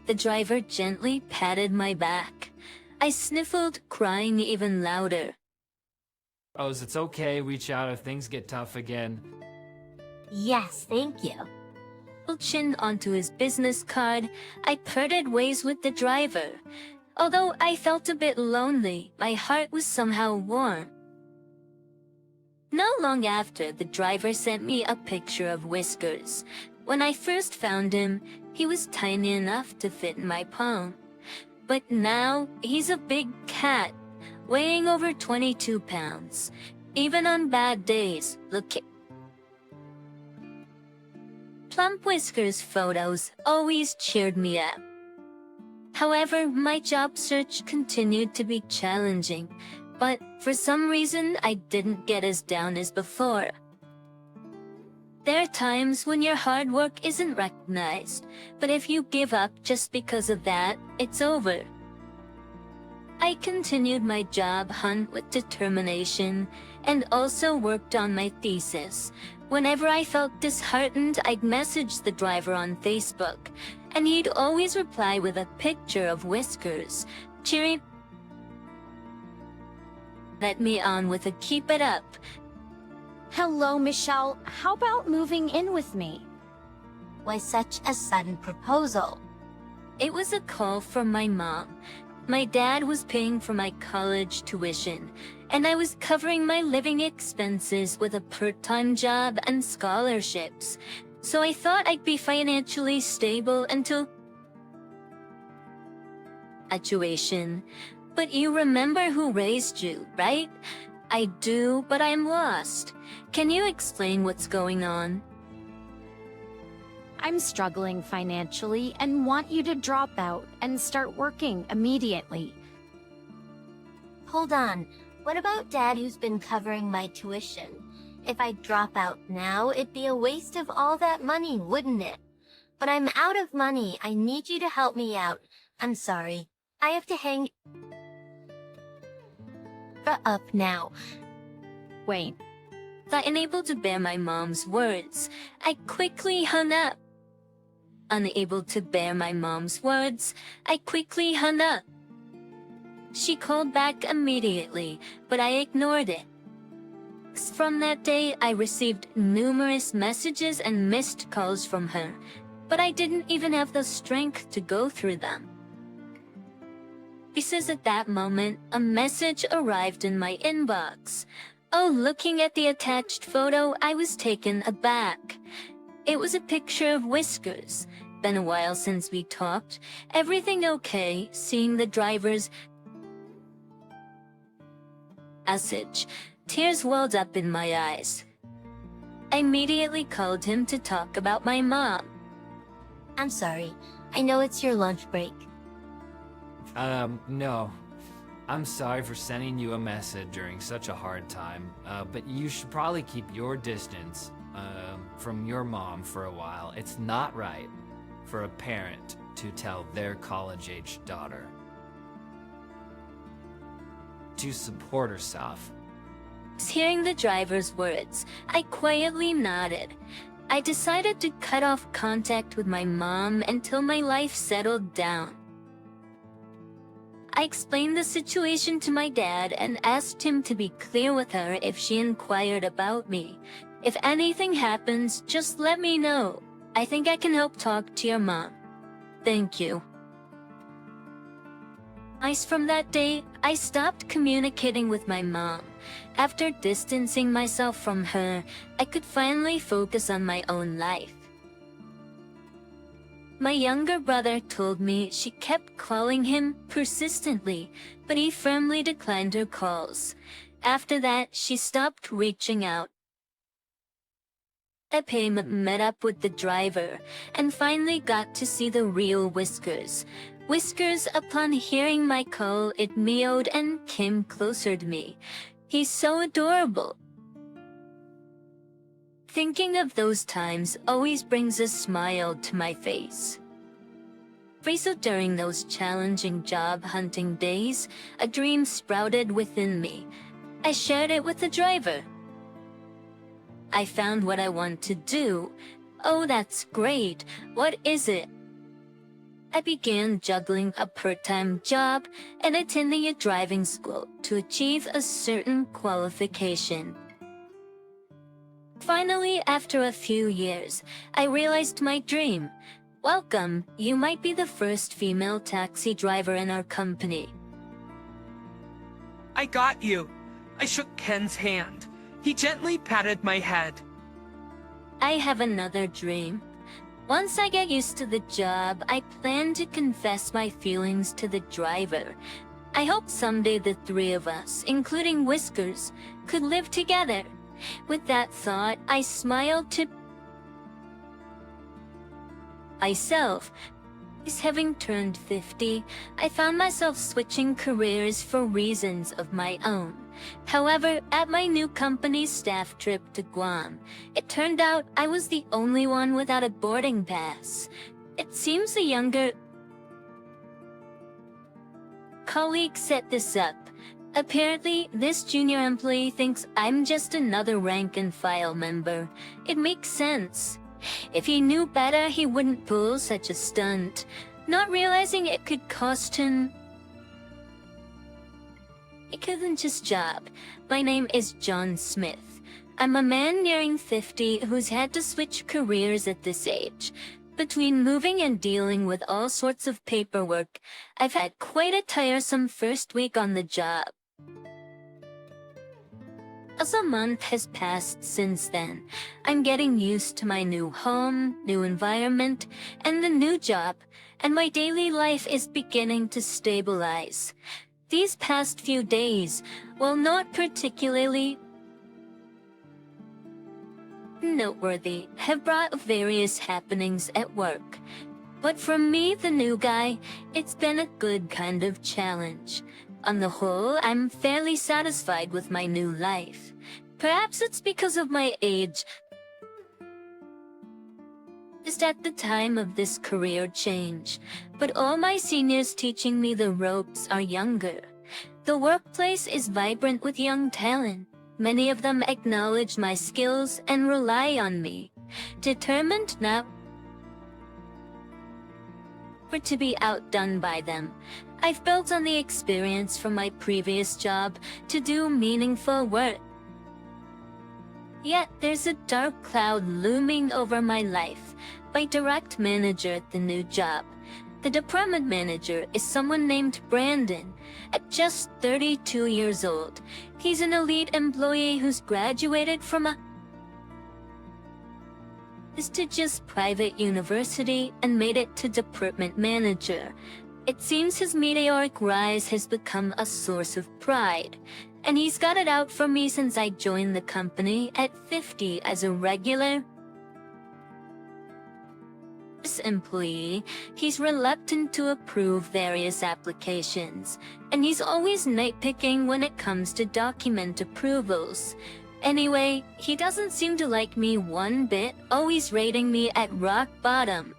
The driver gently patted my back. I sniffled, crying even louder. Rose, it's okay. Reach out if things get tough again. Yes, thank you. Chin onto his business card, I parted ways with the driver. Although I felt a bit lonely, my heart was somehow warm. Not long after, the driver sent me a picture of Whiskers. When I first found him, he was tiny enough to fit in my palm. But now, he's a big cat, weighing over 22 pounds. Even on bad days, look at Plump Whiskers photos always cheered me up. However, my job search continued to be challenging, but for some reason I didn't get as down as before. There are times when your hard work isn't recognized, but if you give up just because of that, it's over. I continued my job hunt with determination and also worked on my thesis. Whenever I felt disheartened, I'd message the driver on Facebook, and he'd always reply with a picture of Whiskers, cheering let me on with a keep it up. Hello, Michelle. How about moving in with me? Why such a sudden proposal? It was a call from my mom. My dad was paying for my college tuition, and I was covering my living expenses with a part-time job and scholarships. So I thought I'd be financially stable until graduation. But you remember who raised you, right? I do, but I'm lost. Can you explain what's going on? I'm struggling financially and want you to drop out and start working immediately. Hold on. What about Dad who's been covering my tuition? If I drop out now, it'd be a waste of all that money, wouldn't it? But I'm out of money. I need you to help me out. I'm sorry. I have to hang up now. Wait. Unable to bear my mom's words, I quickly hung up. Unable to bear my mom's words, I quickly hung up. She called back immediately, but I ignored it. From that day, I received numerous messages and missed calls from her, but I didn't even have the strength to go through them. Because at that moment, a message arrived in my inbox. Oh, looking at the attached photo, I was taken aback. It was a picture of Whiskers. Been a while since we talked. Everything okay? Seeing the driver's message. Tears welled up in my eyes. I immediately called him to talk about my mom. I'm sorry. I know it's your lunch break. No. I'm sorry for sending you a message during such a hard time, but you should probably keep your distance from your mom for a while. It's not right for a parent to tell their college-aged daughter to support herself. Hearing the driver's words, I quietly nodded. I decided to cut off contact with my mom until my life settled down. I explained the situation to my dad and asked him to be clear with her if she inquired about me. If anything happens, just let me know. I think I can help talk to your mom. Thank you. From that day, I stopped communicating with my mom. After distancing myself from her, I could finally focus on my own life. My younger brother told me she kept calling him persistently, but he firmly declined her calls. After that, she stopped reaching out. I met up with the driver and finally got to see the real Whiskers. Whiskers, upon hearing my call, it meowed and came closer to me. He's so adorable. Thinking of those times always brings a smile to my face. So during those challenging job hunting days, a dream sprouted within me. I shared it with the driver. I found what I want to do. Oh, that's great. What is it? I began juggling a part-time job and attending a driving school to achieve a certain qualification. Finally, after a few years, I realized my dream. Welcome, you might be the first female taxi driver in our company. I got you. I shook Ken's hand. He gently patted my head. I have another dream. Once I get used to the job, I plan to confess my feelings to the driver. I hope someday the three of us, including Whiskers, could live together. With that thought, I smiled to myself. Having turned 50, I found myself switching careers for reasons of my own. However, at my new company's staff trip to Guam, it turned out I was the only one without a boarding pass. It seems a younger colleague set this up. Apparently, this junior employee thinks I'm just another rank-and-file member. It makes sense. If he knew better, he wouldn't pull such a stunt, not realizing it could cost him. It couldn't just job. My name is John Smith. I'm a man nearing 50 who's had to switch careers at this age. Between moving and dealing with all sorts of paperwork, I've had quite a tiresome first week on the job. As a month has passed since then, I'm getting used to my new home, new environment, and the new job, and my daily life is beginning to stabilize. These past few days, while not particularly noteworthy, have brought various happenings at work. But for me, the new guy, it's been a good kind of challenge. On the whole, I'm fairly satisfied with my new life. Perhaps it's because of my age. Just at the time of this career change, but all my seniors teaching me the ropes are younger. The workplace is vibrant with young talent. Many of them acknowledge my skills and rely on me, determined not to be outdone by them. I've built on the experience from my previous job to do meaningful work. Yet there's a dark cloud looming over my life. My direct manager at the new job. The department manager is someone named Brandon, at just 32 years old. He's an elite employee who's graduated from a prestigious private university and made it to department manager. It seems his meteoric rise has become a source of pride, and he's got it out for me since I joined the company at 50 as a regular employee. He's reluctant to approve various applications, and he's always nitpicking when it comes to document approvals. Anyway, he doesn't seem to like me one bit, always rating me at rock bottom.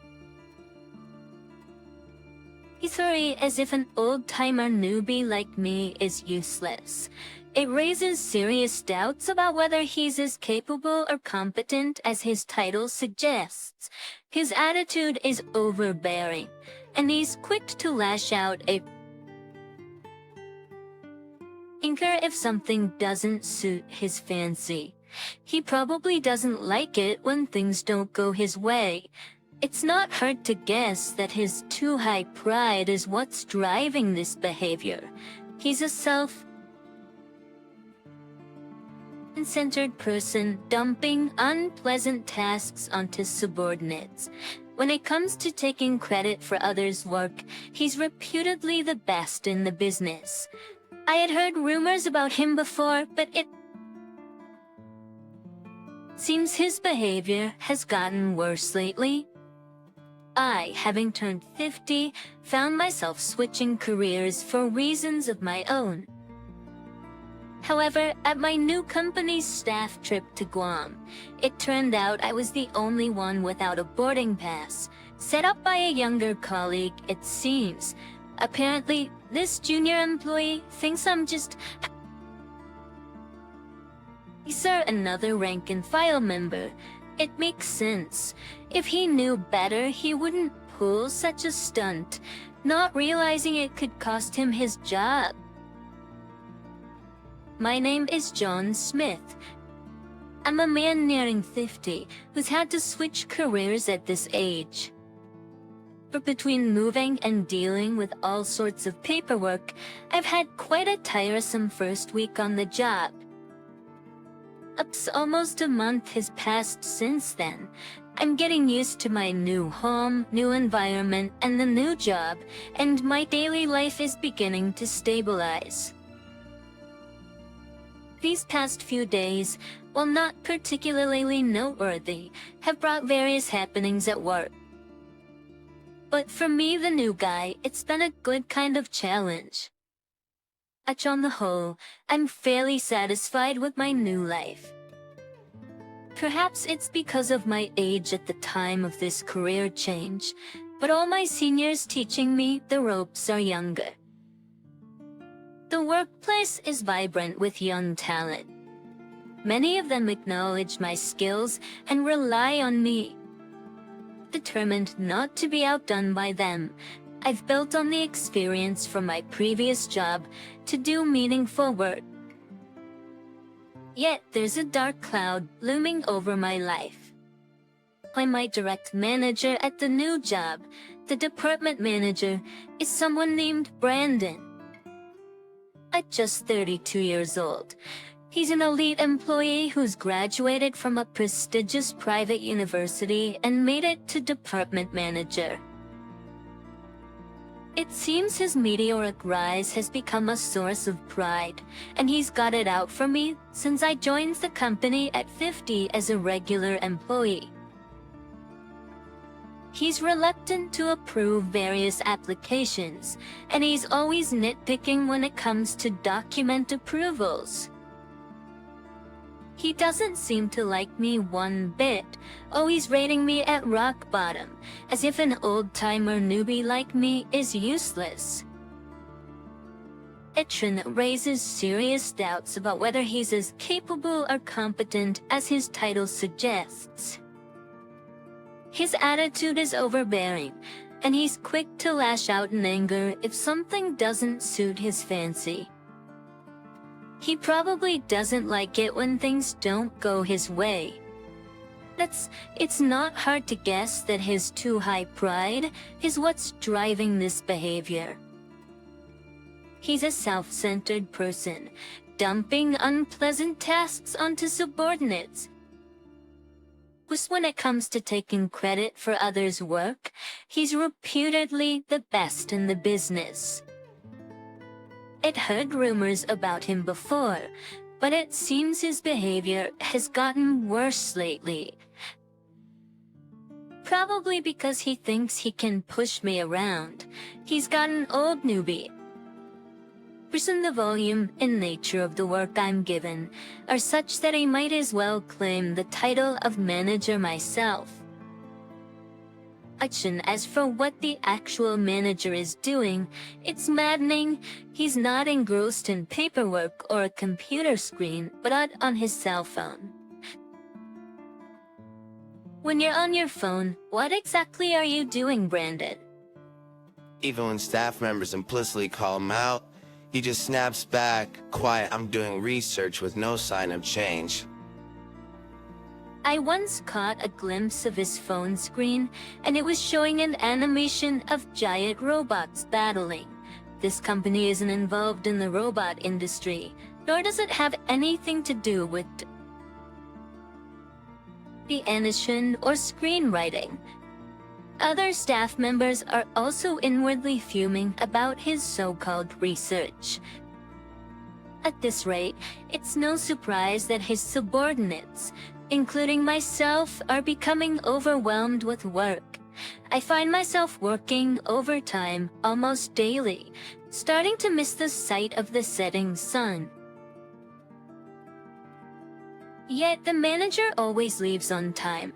He's sorry, as if an old-timer newbie like me is useless. It raises serious doubts about whether he's as capable or competent as his title suggests. His attitude is overbearing, and he's quick to lash out if something doesn't suit his fancy. He probably doesn't like it when things don't go his way. It's not hard to guess that his too high pride is what's driving this behavior. He's a self-centered person, dumping unpleasant tasks onto subordinates. When it comes to taking credit for others' work, he's reputedly the best in the business. I had heard rumors about him before, but it seems his behavior has gotten worse lately. I, having turned 50, found myself switching careers for reasons of my own. However, at my new company's staff trip to Guam, it turned out I was the only one without a boarding pass, set up by a younger colleague, it seems. Apparently, this junior employee thinks I'm just another rank-and-file member. It makes sense. If he knew better, he wouldn't pull such a stunt, not realizing it could cost him his job. My name is John Smith. I'm a man nearing 50 who's had to switch careers at this age. But between moving and dealing with all sorts of paperwork, I've had quite a tiresome first week on the job. Almost a month has passed since then. I'm getting used to my new home, new environment, and the new job, and my daily life is beginning to stabilize. These past few days, while not particularly noteworthy, have brought various happenings at work. But for me, the new guy, it's been a good kind of challenge. On the whole, I'm fairly satisfied with my new life. Perhaps it's because of my age at the time of this career change, but all my seniors teaching me the ropes are younger. The workplace is vibrant with young talent. Many of them acknowledge my skills and rely on me. Determined not to be outdone by them, I've built on the experience from my previous job to do meaningful work. Yet there's a dark cloud looming over my life. My direct manager at the new job, the department manager, is someone named Brandon. At just 32 years old, he's an elite employee who's graduated from a prestigious private university and made it to department manager. It seems his meteoric rise has become a source of pride, and he's got it out for me since I joined the company at 50 as a regular employee. He's reluctant to approve various applications, and he's always nitpicking when it comes to document approvals. He doesn't seem to like me one bit, always rating me at rock bottom, as if an old-timer newbie like me is useless. Itchin raises serious doubts about whether he's as capable or competent as his title suggests. His attitude is overbearing, and he's quick to lash out in anger if something doesn't suit his fancy. He probably doesn't like it when things don't go his way. It's not hard to guess that his too high pride is what's driving this behavior. He's a self-centered person, dumping unpleasant tasks onto subordinates. Just when it comes to taking credit for others' work, he's reputedly the best in the business. I'd heard rumors about him before, but it seems his behavior has gotten worse lately. Probably because he thinks he can push me around. He's got an old newbie. The volume and nature of the work I'm given are such that I might as well claim the title of manager myself. As for what the actual manager is doing, it's maddening. He's not engrossed in paperwork or a computer screen, but on his cell phone. When you're on your phone, what exactly are you doing, Brandon? Even when staff members implicitly call him out, he just snaps back, quiet, I'm doing research with no sign of change. I once caught a glimpse of his phone screen, and it was showing an animation of giant robots battling. This company isn't involved in the robot industry, nor does it have anything to do with the animation or screenwriting. Other staff members are also inwardly fuming about his so-called research. At this rate, it's no surprise that his subordinates, including myself, are becoming overwhelmed with work. I find myself working overtime almost daily, starting to miss the sight of the setting sun. Yet the manager always leaves on time.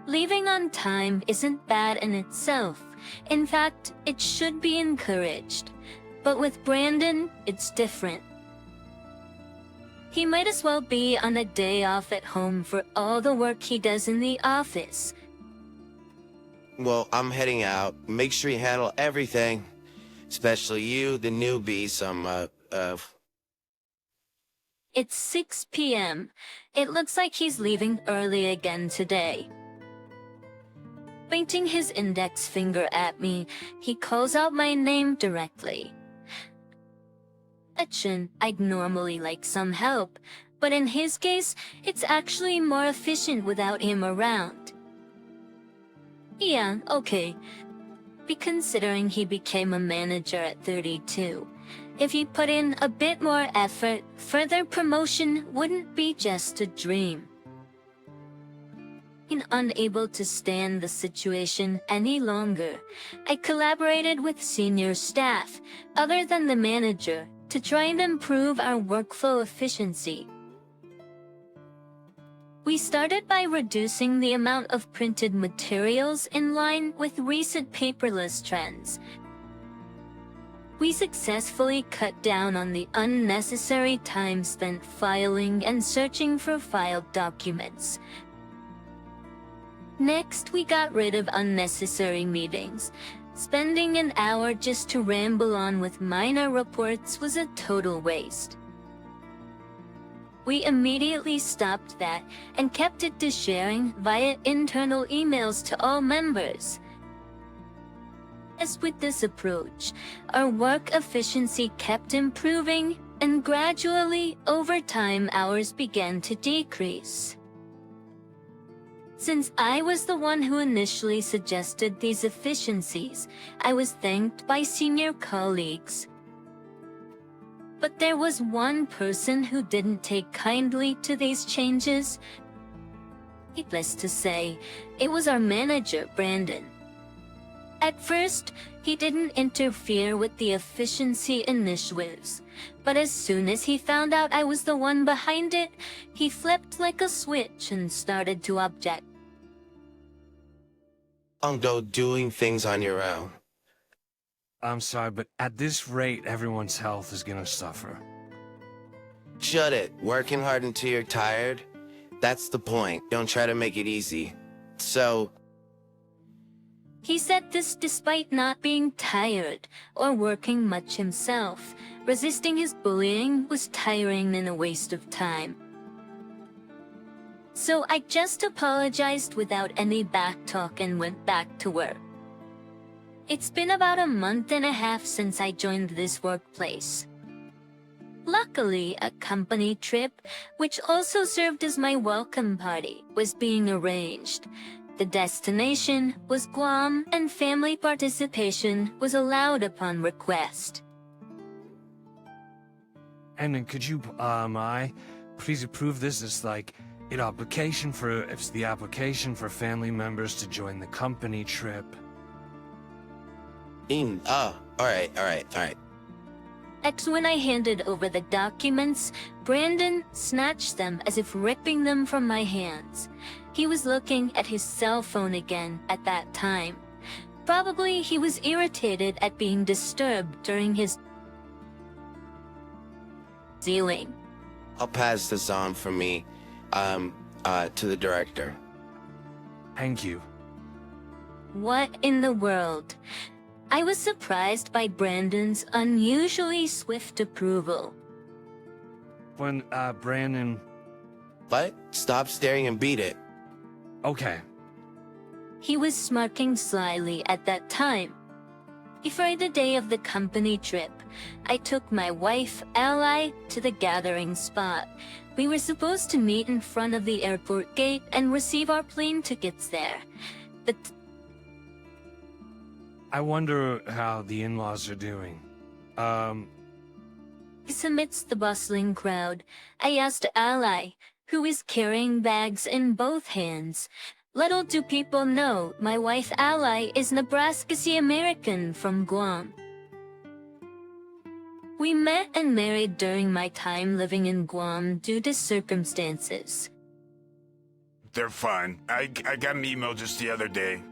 Leaving on time isn't bad in itself. In fact, it should be encouraged. But with Brandon, it's different. He might as well be on a day off at home for all the work he does in the office. Well, I'm heading out. Make sure you handle everything. Especially you, the newbie, It's 6 p.m. It looks like he's leaving early again today. Pointing his index finger at me, he calls out my name directly. I'd normally like some help, but in his case, it's actually more efficient without him around. Yeah, okay. Be considering he became a manager at 32. If he put in a bit more effort, further promotion wouldn't be just a dream. Unable to stand the situation any longer, I collaborated with senior staff, other than the manager, to try and improve our workflow efficiency. We started by reducing the amount of printed materials in line with recent paperless trends. We successfully cut down on the unnecessary time spent filing and searching for filed documents. Next, we got rid of unnecessary meetings. Spending an hour just to ramble on with minor reports was a total waste. We immediately stopped that and kept it to sharing via internal emails to all members. As with this approach, our work efficiency kept improving, and gradually, overtime hours began to decrease. Since I was the one who initially suggested these efficiencies, I was thanked by senior colleagues. But there was one person who didn't take kindly to these changes. Needless to say, it was our manager, Brandon. At first, he didn't interfere with the efficiency initiatives, but as soon as he found out I was the one behind it, he flipped like a switch and started to object. Don't go doing things on your own. I'm sorry, but at this rate, everyone's health is gonna suffer. Shut it. Working hard until you're tired? That's the point. Don't try to make it easy. So, He said this despite not being tired or working much himself. Resisting his bullying was tiring and a waste of time. So I just apologized without any backtalk and went back to work. It's been about a month and a half since I joined this workplace. Luckily, a company trip, which also served as my welcome party, was being arranged. The destination was Guam, and family participation was allowed upon request. And then could you, please approve this as like it's the application for family members to join the company trip. Alright. That's when I handed over the documents. Brandon snatched them as if ripping them from my hands. He was looking at his cell phone again at that time. Probably he was irritated at being disturbed during his dealing. I'll pass this on for me, to the director. Thank you. What in the world? I was surprised by Brandon's unusually swift approval. When, Brandon... What? Stop staring and beat it. Okay. He was smirking slyly at that time. Before the day of the company trip, I took my wife, Ally, to the gathering spot. We were supposed to meet in front of the airport gate and receive our plane tickets there. But I wonder how the in-laws are doing. amidst the bustling crowd, I asked Ally, who is carrying bags in both hands. Little do people know, my wife Ally is Nebraska-Sea American from Guam. We met and married during my time living in Guam due to circumstances. They're fine. I got an email just the other day.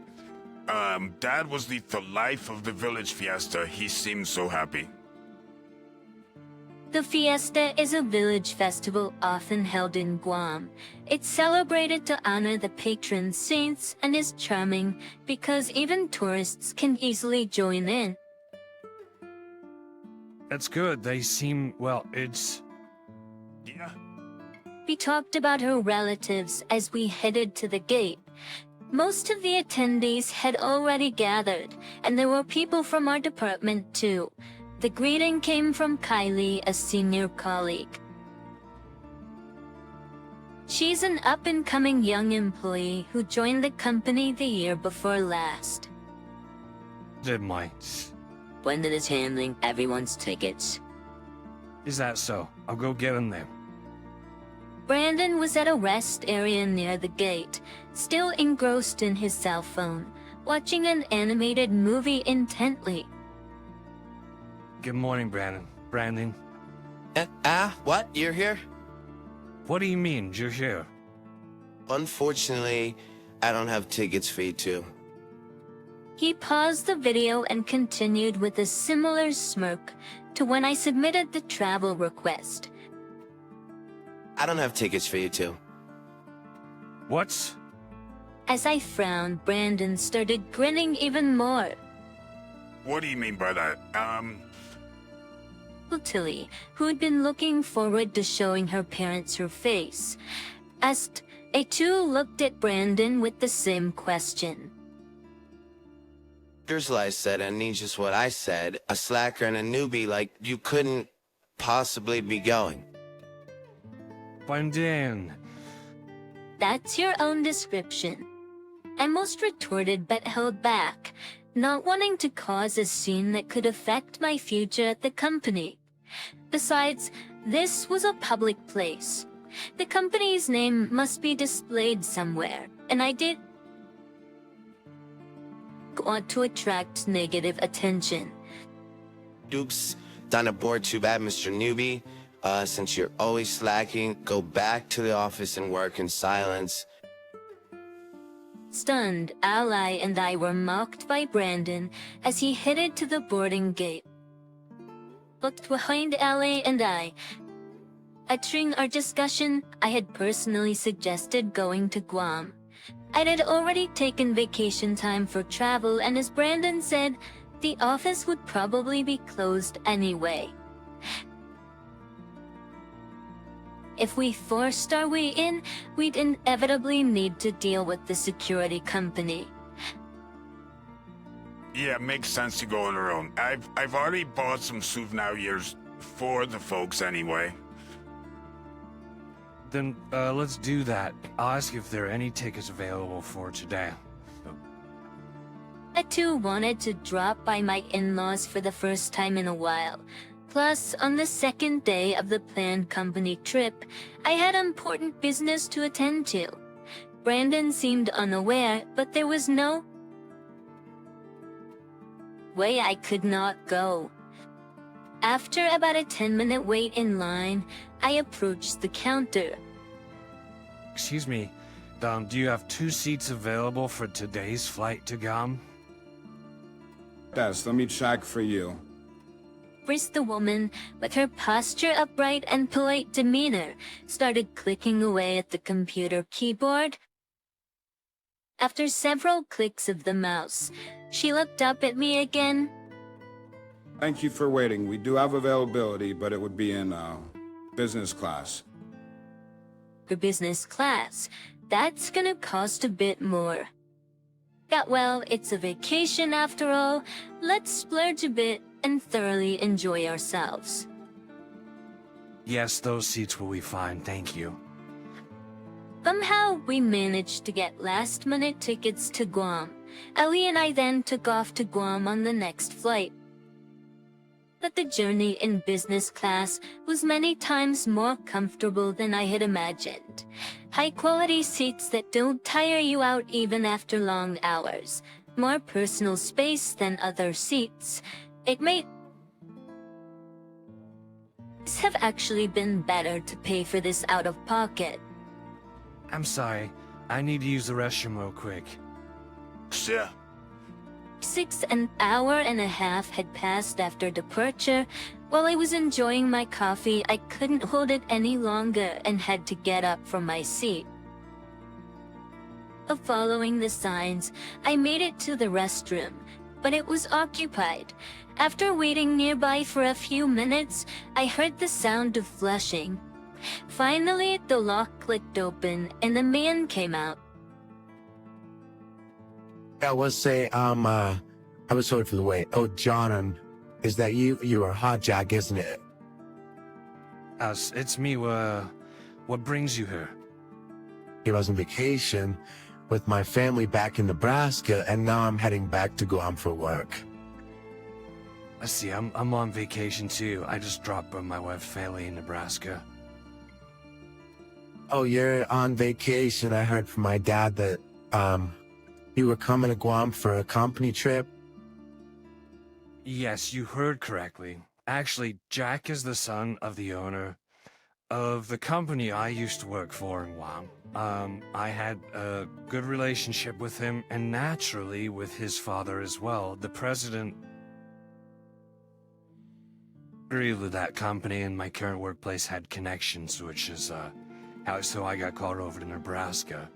Dad was the life of the village fiesta. He seemed so happy. The fiesta is a village festival often held in Guam. It's celebrated to honor the patron saints and is charming because even tourists can easily join in. That's good. They seem, well, Yeah. We talked about her relatives as we headed to the gate. Most of the attendees had already gathered, and there were people from our department too. The greeting came from Kylie, a senior colleague. She's an up-and-coming young employee who joined the company the year before last. Did might. Brendan is handling everyone's tickets. Is that so? I'll go get them then. Brandon was at a rest area near the gate, still engrossed in his cell phone, watching an animated movie intently. Good morning, Brandon. What? You're here? What do you mean, you're here? Unfortunately, I don't have tickets for you two. He paused the video and continued with a similar smirk to when I submitted the travel request. I don't have tickets for you two. What? As I frowned, Brandon started grinning even more. What do you mean by that? Tilly, who had been looking forward to showing her parents her face, asked. They too looked at Brandon with the same question. Here's what I said, and it's just what I said. A slacker and a newbie like you couldn't possibly be going. Brandon. That's your own description. I most retorted but held back, not wanting to cause a scene that could affect my future at the company. Besides, this was a public place. The company's name must be displayed somewhere, and I did want to attract negative attention. Oops, done aboard, too bad, Mr. Newbie. Since you're always slacking, go back to the office and work in silence. Stunned, Ally and I were mocked by Brandon as he headed to the boarding gate. Looked behind Ally and I. During our discussion, I had personally suggested going to Guam. I had already taken vacation time for travel, and as Brandon said, the office would probably be closed anyway. If we forced our way in, we'd inevitably need to deal with the security company. Yeah, makes sense to go on our own. I've already bought some souvenirs for the folks anyway. Then, let's do that. I'll ask if there are any tickets available for today. I too wanted to drop by my in-laws for the first time in a while. Plus, on the second day of the planned company trip, I had important business to attend to. Brandon seemed unaware, but there was no way I could not go. After about a 10-minute wait in line, I approached the counter. Excuse me, do you have 2 seats available for today's flight to Guam? Yes, let me check for you. First, the woman, with her posture upright and polite demeanor, started clicking away at the computer keyboard. After several clicks of the mouse, she looked up at me again. Thank you for waiting. We do have availability, but it would be in business class. For business class, that's gonna cost a bit more. Yeah, well, it's a vacation after all. Let's splurge a bit and thoroughly enjoy ourselves. Yes, those seats will be fine, thank you. Somehow, we managed to get last-minute tickets to Guam. Ellie and I then took off to Guam on the next flight. But the journey in business class was many times more comfortable than I had imagined. High-quality seats that don't tire you out even after long hours. More personal space than other seats. It may have actually been better to pay for this out of pocket. I'm sorry, I need to use the restroom real quick. Yeah. 1.5 hours had passed after departure. While I was enjoying my coffee, I couldn't hold it any longer and had to get up from my seat. Following the signs, I made it to the restroom, but it was occupied. After waiting nearby for a few minutes, I heard the sound of flushing. Finally, the lock clicked open and the man came out. I was say, I was sorry for the wait. Oh, John, is that you? You are Hot Jack, isn't it? It's me, what brings you here? I was on vacation with my family back in Nebraska, and now I'm heading back to Guam for work. I see, I'm on vacation too. I just dropped by my wife family in Nebraska. Oh, you're on vacation. I heard from my dad that, you were coming to Guam for a company trip? Yes, you heard correctly. Actually, Jack is the son of the owner of the company I used to work for in Guam. I had a good relationship with him, and naturally with his father as well. The president agreed with that company, and my current workplace had connections, which is, so I got called over to Nebraska.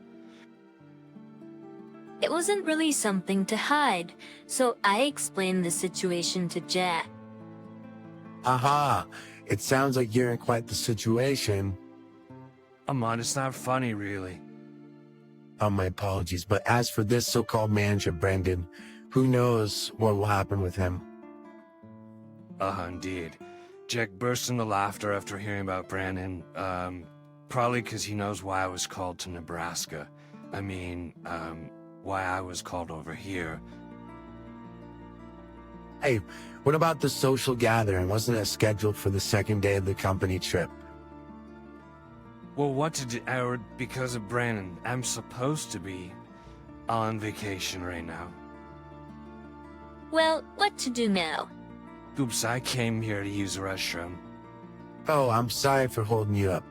It wasn't really something to hide, so I explained the situation to Jack. Aha! It sounds like you're in quite the situation. Amon, it's not funny, really. Oh, my apologies, but as for this so-called manager, Brandon, who knows what will happen with him? Indeed. Jack burst into laughter after hearing about Brandon. Probably because he knows why I was called to Nebraska. I mean, why I was called over here. Hey, what about the social gathering? Wasn't it scheduled for the second day of the company trip? Well, what to do, because of Brandon, I'm supposed to be on vacation right now. Well, what to do now? Oops, I came here to use the restroom. Oh, I'm sorry for holding you up.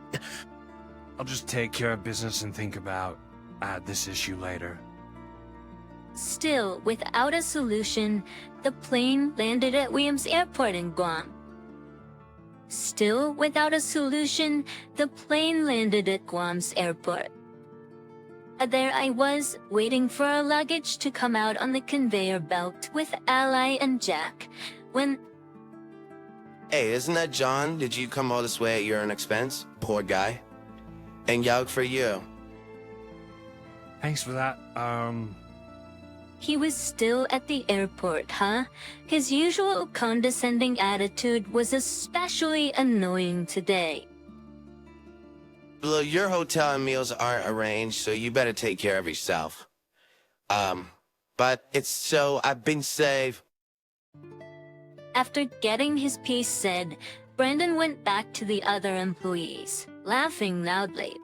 I'll just take care of business and think about this issue later. Still, without a solution, the plane landed at Williams Airport in Guam. Still, without a solution, the plane landed at Guam's airport. There I was, waiting for our luggage to come out on the conveyor belt with Ally and Jack, when... Hey, isn't that John? Did you come all this way at your own expense? Poor guy. And Yaug for you. Thanks for that, He was still at the airport, huh? His usual condescending attitude was especially annoying today. Look, your hotel and meals aren't arranged, so you better take care of yourself. But it's so I've been safe. After getting his piece said, Brandon went back to the other employees, laughing loudly.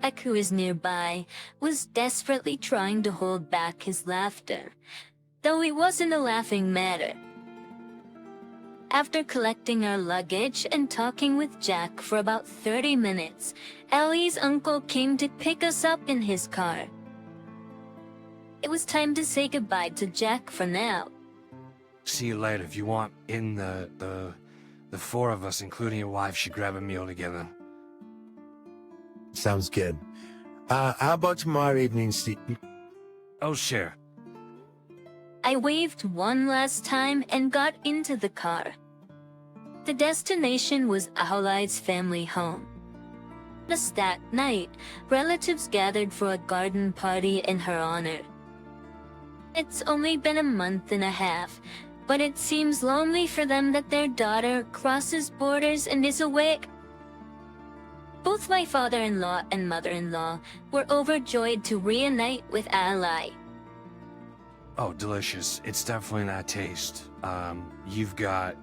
Ek, who is nearby, was desperately trying to hold back his laughter, though it wasn't a laughing matter. After collecting our luggage and talking with Jack for about 30 minutes, Ellie's uncle came to pick us up in his car. It was time to say goodbye to Jack for now. See you later. If you want, in the four of us, including your wife, should grab a meal together. Sounds good. How about tomorrow evening, Steve? Oh, sure. I waved one last time and got into the car. The destination was Aholide's family home. Just that night, relatives gathered for a garden party in her honor. It's only been a month and a half, but it seems lonely for them that their daughter crosses borders and is awake. Both my father-in-law and mother-in-law were overjoyed to reunite with Ally. Oh, delicious. It's definitely that taste. You've got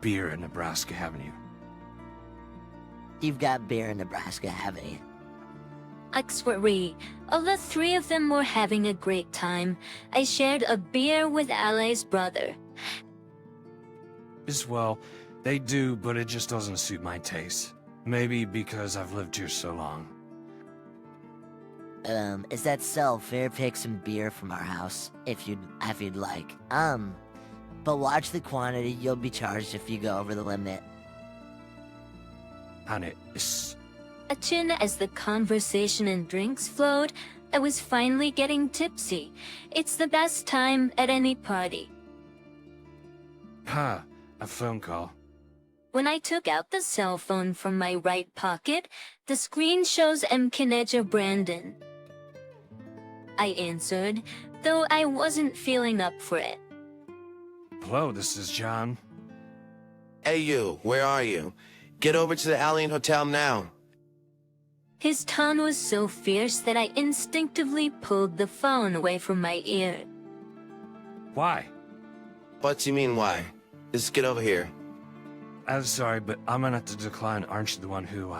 beer in Nebraska, haven't you? You've got beer in Nebraska, haven't you? All the three of them were having a great time. I shared a beer with Ally's brother. Well, they do, but it just doesn't suit my taste. Maybe because I've lived here so long. Is that so? Fair, pick some beer from our house, if you'd like. But watch the quantity. You'll be charged if you go over the limit. And it's... As the conversation and drinks flowed, I was finally getting tipsy. It's the best time at any party. A phone call. When I took out the cell phone from my right pocket, the screen shows Mkineja Brandon. I answered, though I wasn't feeling up for it. Hello, this is John. Hey you, where are you? Get over to the Alien Hotel now. His tone was so fierce that I instinctively pulled the phone away from my ear. Why? What do you mean, why? Just get over here. I'm sorry, but I'm gonna have to decline. Aren't you the one who,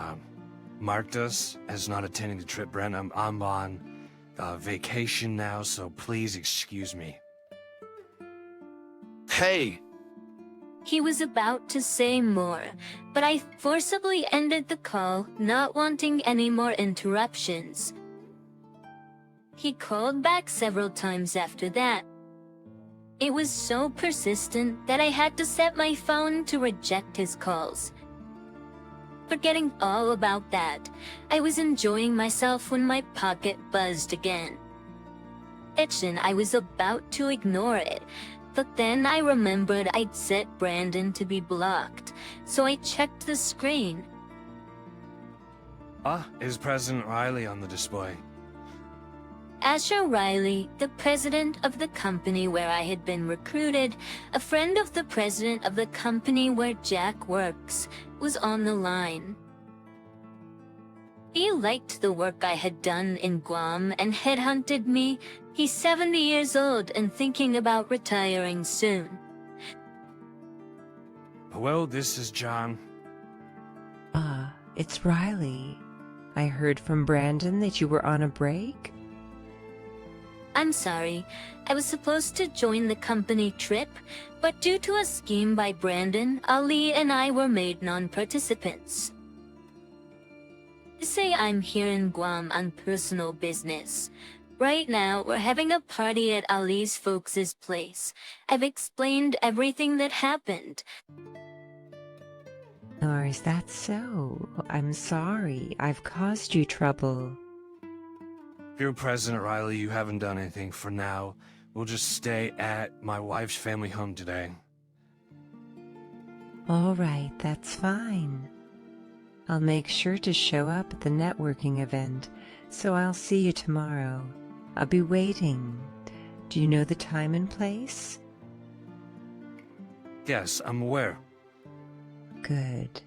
marked us as not attending the trip, Brent? I'm on vacation now, so please excuse me. Hey! He was about to say more, but I forcibly ended the call, not wanting any more interruptions. He called back several times after that. It was so persistent that I had to set my phone to reject his calls. Forgetting all about that, I was enjoying myself when my pocket buzzed again. I was about to ignore it, but then I remembered I'd set Brandon to be blocked, so I checked the screen. Is President Riley on the display? Asher Riley, the president of the company where I had been recruited, a friend of the president of the company where Jack works, was on the line. He liked the work I had done in Guam and headhunted me. He's 70 years old and thinking about retiring soon. Hello, this is John. It's Riley. I heard from Brandon that you were on a break. I'm sorry. I was supposed to join the company trip, but due to a scheme by Brandon, Ali and I were made non-participants. Say I'm here in Guam on personal business. Right now, we're having a party at Ali's folks' place. I've explained everything that happened. Or is that so? I'm sorry. I've caused you trouble. Dear President Riley, you haven't done anything for now. We'll just stay at my wife's family home today. All right, that's fine. I'll make sure to show up at the networking event, so I'll see you tomorrow. I'll be waiting. Do you know the time and place? Yes, I'm aware. Good.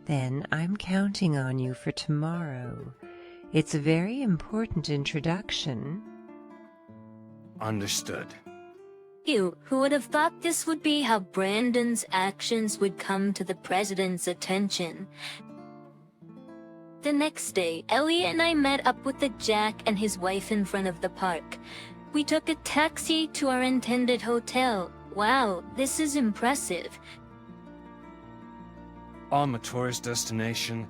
Then I'm counting on you for tomorrow. It's a very important introduction. Understood. You, who would have thought this would be how Brandon's actions would come to the president's attention? The next day, Ellie and I met up with Jack and his wife in front of the park. We took a taxi to our intended hotel. Wow, this is impressive. I'm a tourist destination.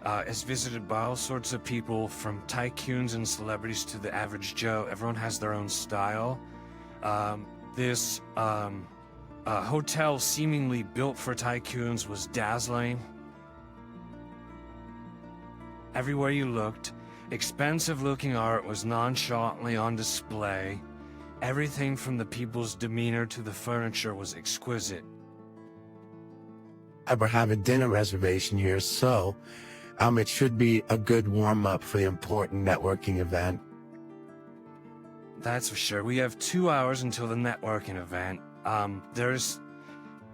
It's visited by all sorts of people, from tycoons and celebrities to the average Joe. Everyone has their own style. This hotel, seemingly built for tycoons, was dazzling. Everywhere you looked, expensive-looking art was nonchalantly on display. Everything from the people's demeanor to the furniture was exquisite. We're having dinner reservation here, so it should be a good warm-up for the important networking event. That's for sure. We have 2 hours until the networking event.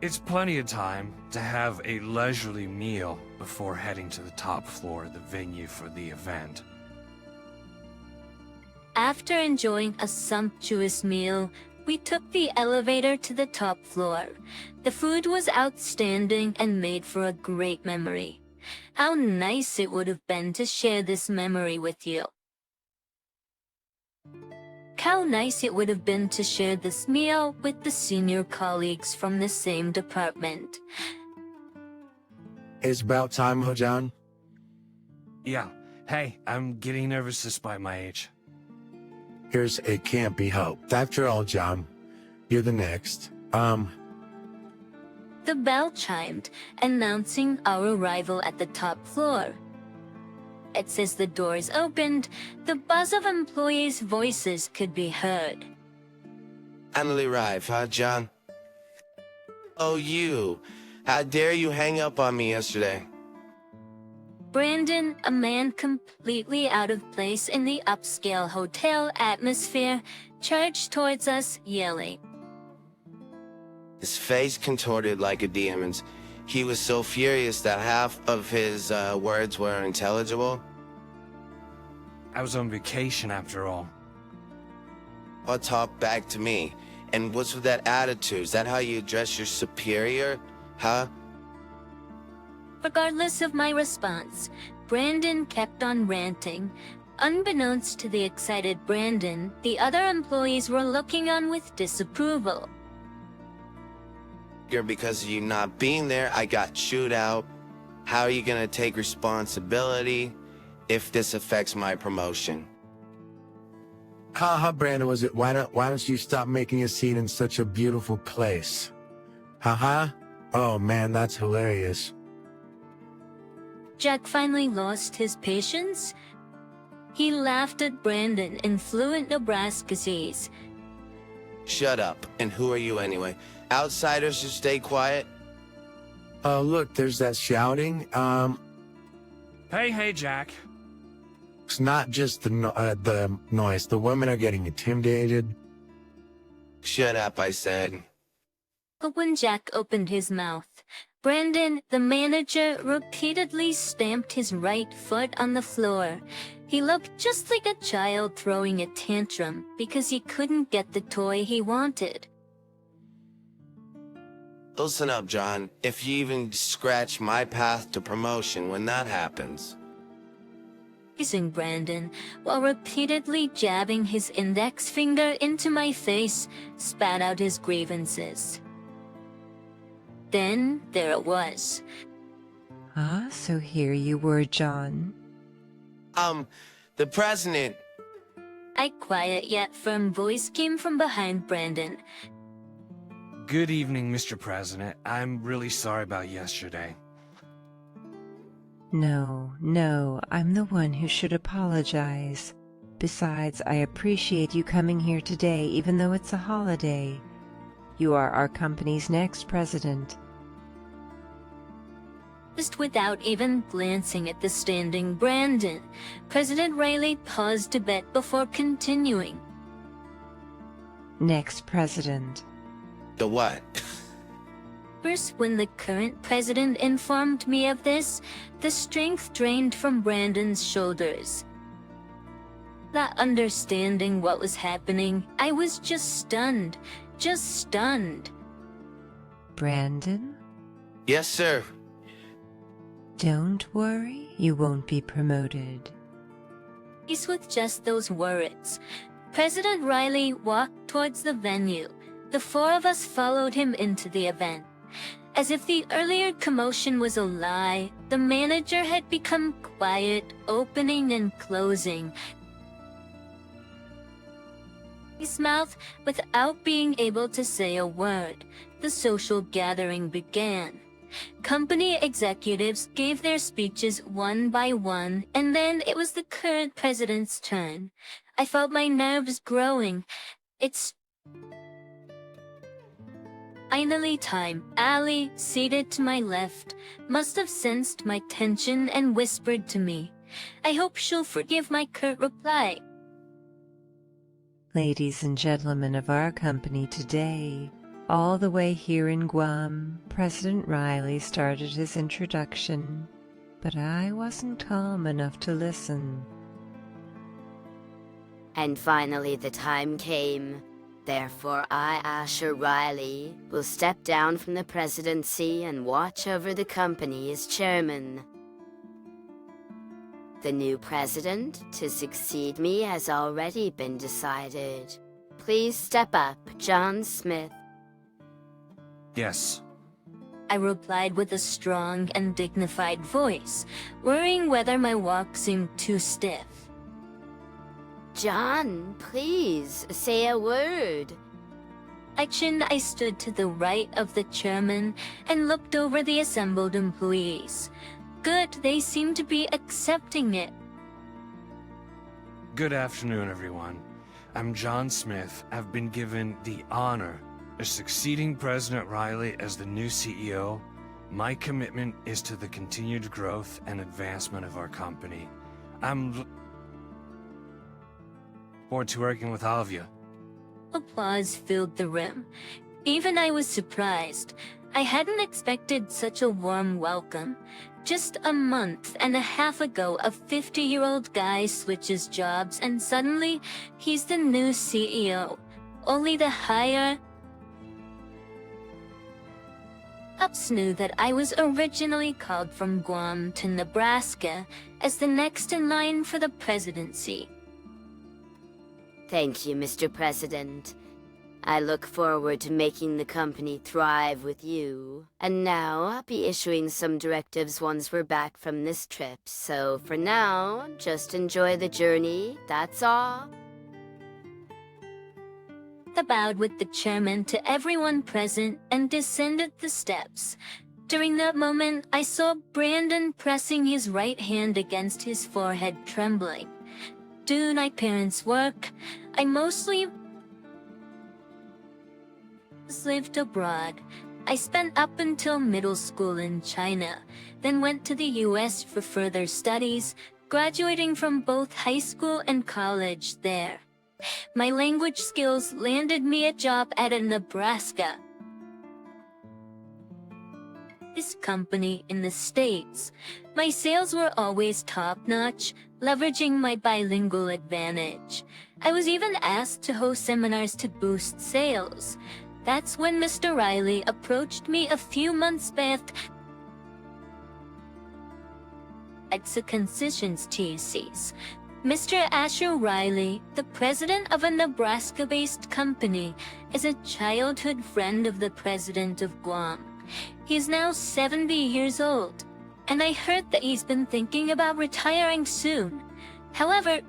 It's plenty of time to have a leisurely meal before heading to the top floor of the venue for the event. After enjoying a sumptuous meal, we took the elevator to the top floor. The food was outstanding and made for a great memory. How nice it would have been to share this memory with you. How nice it would have been to share this meal with the senior colleagues from the same department. It's about time, John. Yeah. Hey, I'm getting nervous despite my age. It can't be helped. After all, John, you're the next. The bell chimed, announcing our arrival at the top floor. As the doors opened, the buzz of employees' voices could be heard. Finally arrived, huh, John? Oh, you. How dare you hang up on me yesterday? Brandon, a man completely out of place in the upscale hotel atmosphere, charged towards us, yelling. His face contorted like a demon's. He was so furious that half of his words were unintelligible. I was on vacation after all. I'll talk back to me. And what's with that attitude? Is that how you address your superior? Huh? Regardless of my response, Brandon kept on ranting. Unbeknownst to the excited Brandon, the other employees were looking on with disapproval. Because of you not being there, I got chewed out. How are you gonna take responsibility if this affects my promotion? Brandon, was it? Why don't you stop making a scene in such a beautiful place? Oh man, that's hilarious. Jack finally lost his patience. He laughed at Brandon in fluent Nebraskese. Shut up. And who are you anyway? Outsiders should stay quiet. Oh, look, there's that shouting. Hey, Jack. It's not just the noise. The women are getting intimidated. Shut up, I said. But when Jack opened his mouth, Brandon, the manager, repeatedly stamped his right foot on the floor. He looked just like a child throwing a tantrum because he couldn't get the toy he wanted. Listen up, John. If you even scratch my path to promotion when that happens. Kissing Brandon, while repeatedly jabbing his index finger into my face, spat out his grievances. Then there it was. Ah, so here you were, John. The president. A quiet yet firm voice came from behind Brandon. Good evening, Mr. President. I'm really sorry about yesterday. No, I'm the one who should apologize. Besides, I appreciate you coming here today, even though it's a holiday. You are our company's next president. Just without even glancing at the standing Brandon, President Riley paused a bit before continuing. Next president. The what? First, when the current president informed me of this, the strength drained from Brandon's shoulders. Not understanding what was happening, I was just stunned. Brandon? Yes, sir. Don't worry, you won't be promoted. Pleased with just those words, President Riley walked towards the venue. The four of us followed him into the event. As if the earlier commotion was a lie, the manager had become quiet, opening and closing his mouth without being able to say a word. The social gathering began. Company executives gave their speeches one by one, and then it was the current president's turn. I felt my nerves growing. It's finally time. Ali, seated to my left, must have sensed my tension and whispered to me. I hope she'll forgive my curt reply. Ladies and gentlemen of our company today, all the way here in Guam, President Riley started his introduction, but I wasn't calm enough to listen. And finally the time came. Therefore I, Asher Riley, will step down from the presidency and watch over the company as chairman. The new president to succeed me has already been decided. Please step up, John Smith. Yes. I replied with a strong and dignified voice, worrying whether my walk seemed too stiff. John, please, say a word. I stood to the right of the chairman and looked over the assembled employees. Good, they seemed to be accepting it. Good afternoon, everyone. I'm John Smith. I've been given the honor of succeeding President Riley as the new CEO. My commitment is to the continued growth and advancement of our company. I'm looking forward to working with all of you. Applause filled the room. Even I was surprised. I hadn't expected such a warm welcome. Just a month and a half ago, a 50-year-old guy switches jobs and suddenly he's the new CEO. Only the higher ups knew that I was originally called from Guam to Nebraska as the next in line for the presidency. Thank you, Mr. President. I look forward to making the company thrive with you. And now I'll be issuing some directives once we're back from this trip. So for now, just enjoy the journey, that's all. I bowed with the chairman to everyone present and descended the steps. During that moment, I saw Brandon pressing his right hand against his forehead, trembling. Due to my parents' work, I mostly lived abroad. I spent up until middle school in China, then went to the US for further studies, graduating from both high school and college there. My language skills landed me a job at a Nebraska this company in the States. My sales were always top-notch, leveraging my bilingual advantage. I was even asked to host seminars to boost sales. That's when Mr. Riley approached me a few months back. It's a concessions TCs. Mr. Asher Riley, the president of a Nebraska-based company, is a childhood friend of the president of Guam. He's now 70 years old, and I heard that he's been thinking about retiring soon. However,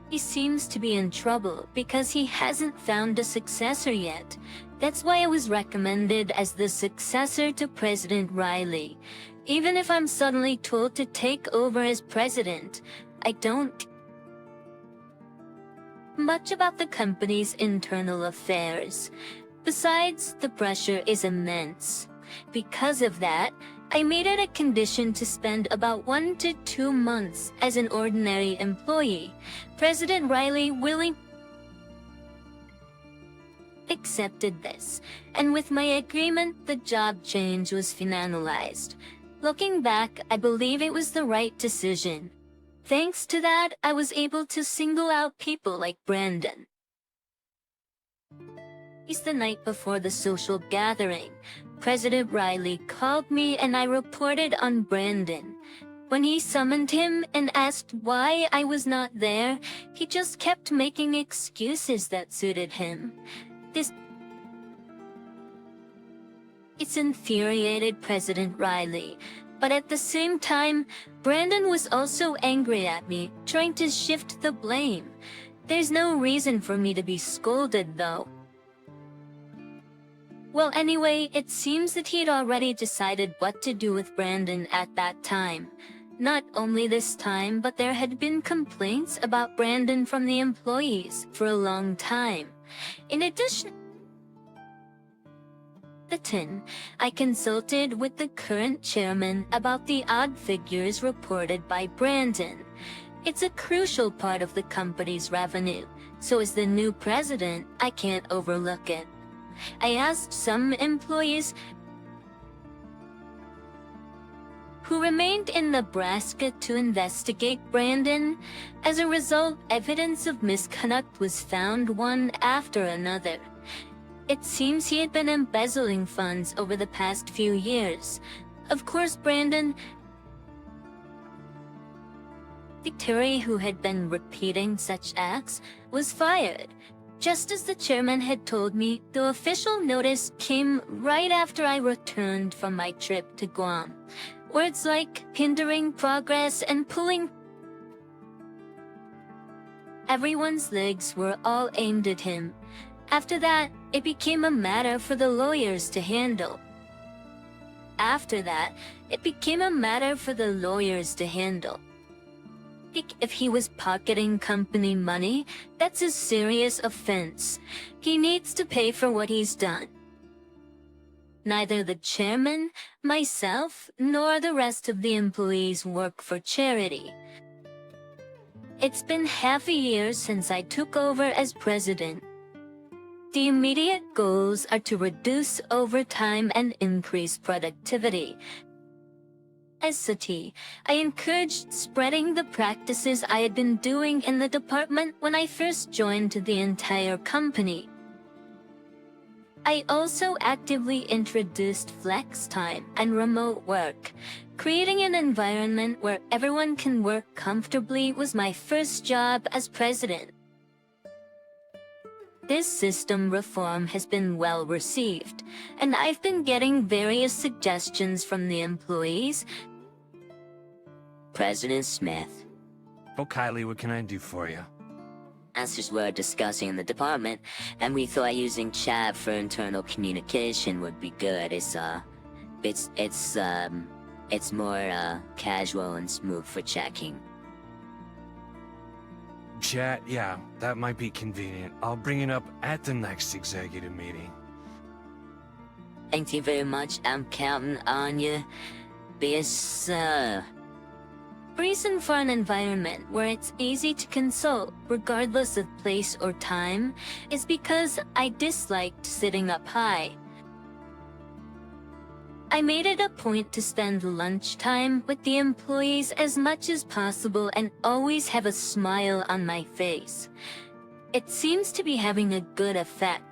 he seems to be in trouble because he hasn't found a successor yet. That's why I was recommended as the successor to President Riley. Even if I'm suddenly told to take over as president, I don't much about the company's internal affairs. Besides, the pressure is immense. Because of that, I made it a condition to spend about 1 to 2 months as an ordinary employee. President Riley willingly accepted this, and with my agreement, the job change was finalized. Looking back, I believe it was the right decision. Thanks to that, I was able to single out people like Brandon. It's the night before the social gathering. President Riley called me and I reported on Brandon. When he summoned him and asked why I was not there, he just kept making excuses that suited him. It's infuriated President Riley, but at the same time, Brandon was also angry at me, trying to shift the blame. There's no reason for me to be scolded, though. Well, anyway, it seems that he'd already decided what to do with Brandon at that time. Not only this time, but there had been complaints about Brandon from the employees for a long time. In addition, I consulted with the current chairman about the odd figures reported by Brandon. It's a crucial part of the company's revenue, so as the new president, I can't overlook it. I asked some employees who remained in Nebraska to investigate Brandon. As a result, evidence of misconduct was found one after another. It seems he had been embezzling funds over the past few years. Of course, Brandon, the Terry who had been repeating such acts, was fired. Just as the chairman had told me, the official notice came right after I returned from my trip to Guam. Words like hindering progress and pulling everyone's legs were all aimed at him. After that, it became a matter for the lawyers to handle. If he was pocketing company money, that's a serious offense. He needs to pay for what he's done. Neither the chairman, myself, nor the rest of the employees work for charity. It's been half a year since I took over as president. The immediate goals are to reduce overtime and increase productivity. As Sati, I encouraged spreading the practices I had been doing in the department when I first joined the entire company. I also actively introduced flex time and remote work. Creating an environment where everyone can work comfortably was my first job as president. This system reform has been well received, and I've been getting various suggestions from the employees. President Smith. Oh, Kylie, what can I do for you? Answers we're discussing in the department, and we thought using chat for internal communication would be good. It's more casual and smooth for checking. Chat, yeah, that might be convenient. I'll bring it up at the next executive meeting. Thank you very much. I'm counting on you. Reason for an environment where it's easy to consult, regardless of place or time, is because I disliked sitting up high. I made it a point to spend lunchtime with the employees as much as possible and always have a smile on my face. It seems to be having a good effect.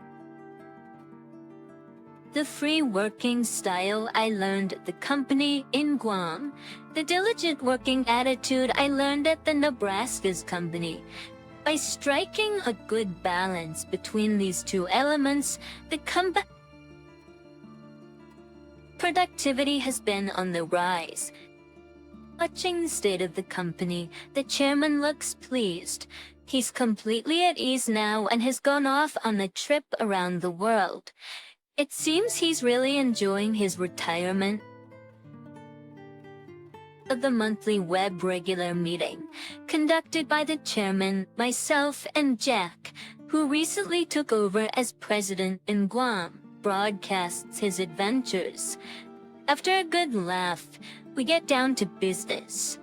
The free working style I learned at the company in Guam, the diligent working attitude I learned at the Nebraska's company. By striking a good balance between these two elements, the productivity has been on the rise. Watching the state of the company, the chairman looks pleased. He's completely at ease now and has gone off on a trip around the world. It seems he's really enjoying his retirement. Of the monthly web regular meeting, conducted by the chairman, myself, and Jack, who recently took over as president in Guam, broadcasts his adventures. After a good laugh, we get down to business.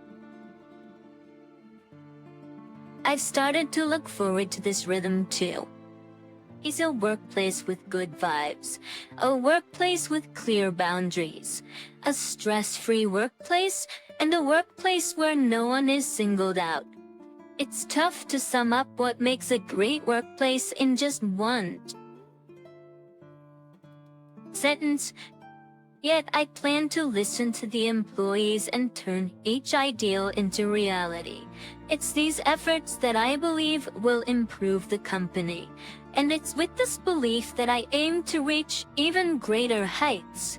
I've started to look forward to this rhythm too. It's a workplace with good vibes, a workplace with clear boundaries, a stress-free workplace, and a workplace where no one is singled out. It's tough to sum up what makes a great workplace in just one sentence, yet I plan to listen to the employees and turn each ideal into reality. It's these efforts that I believe will improve the company, and it's with this belief that I aim to reach even greater heights.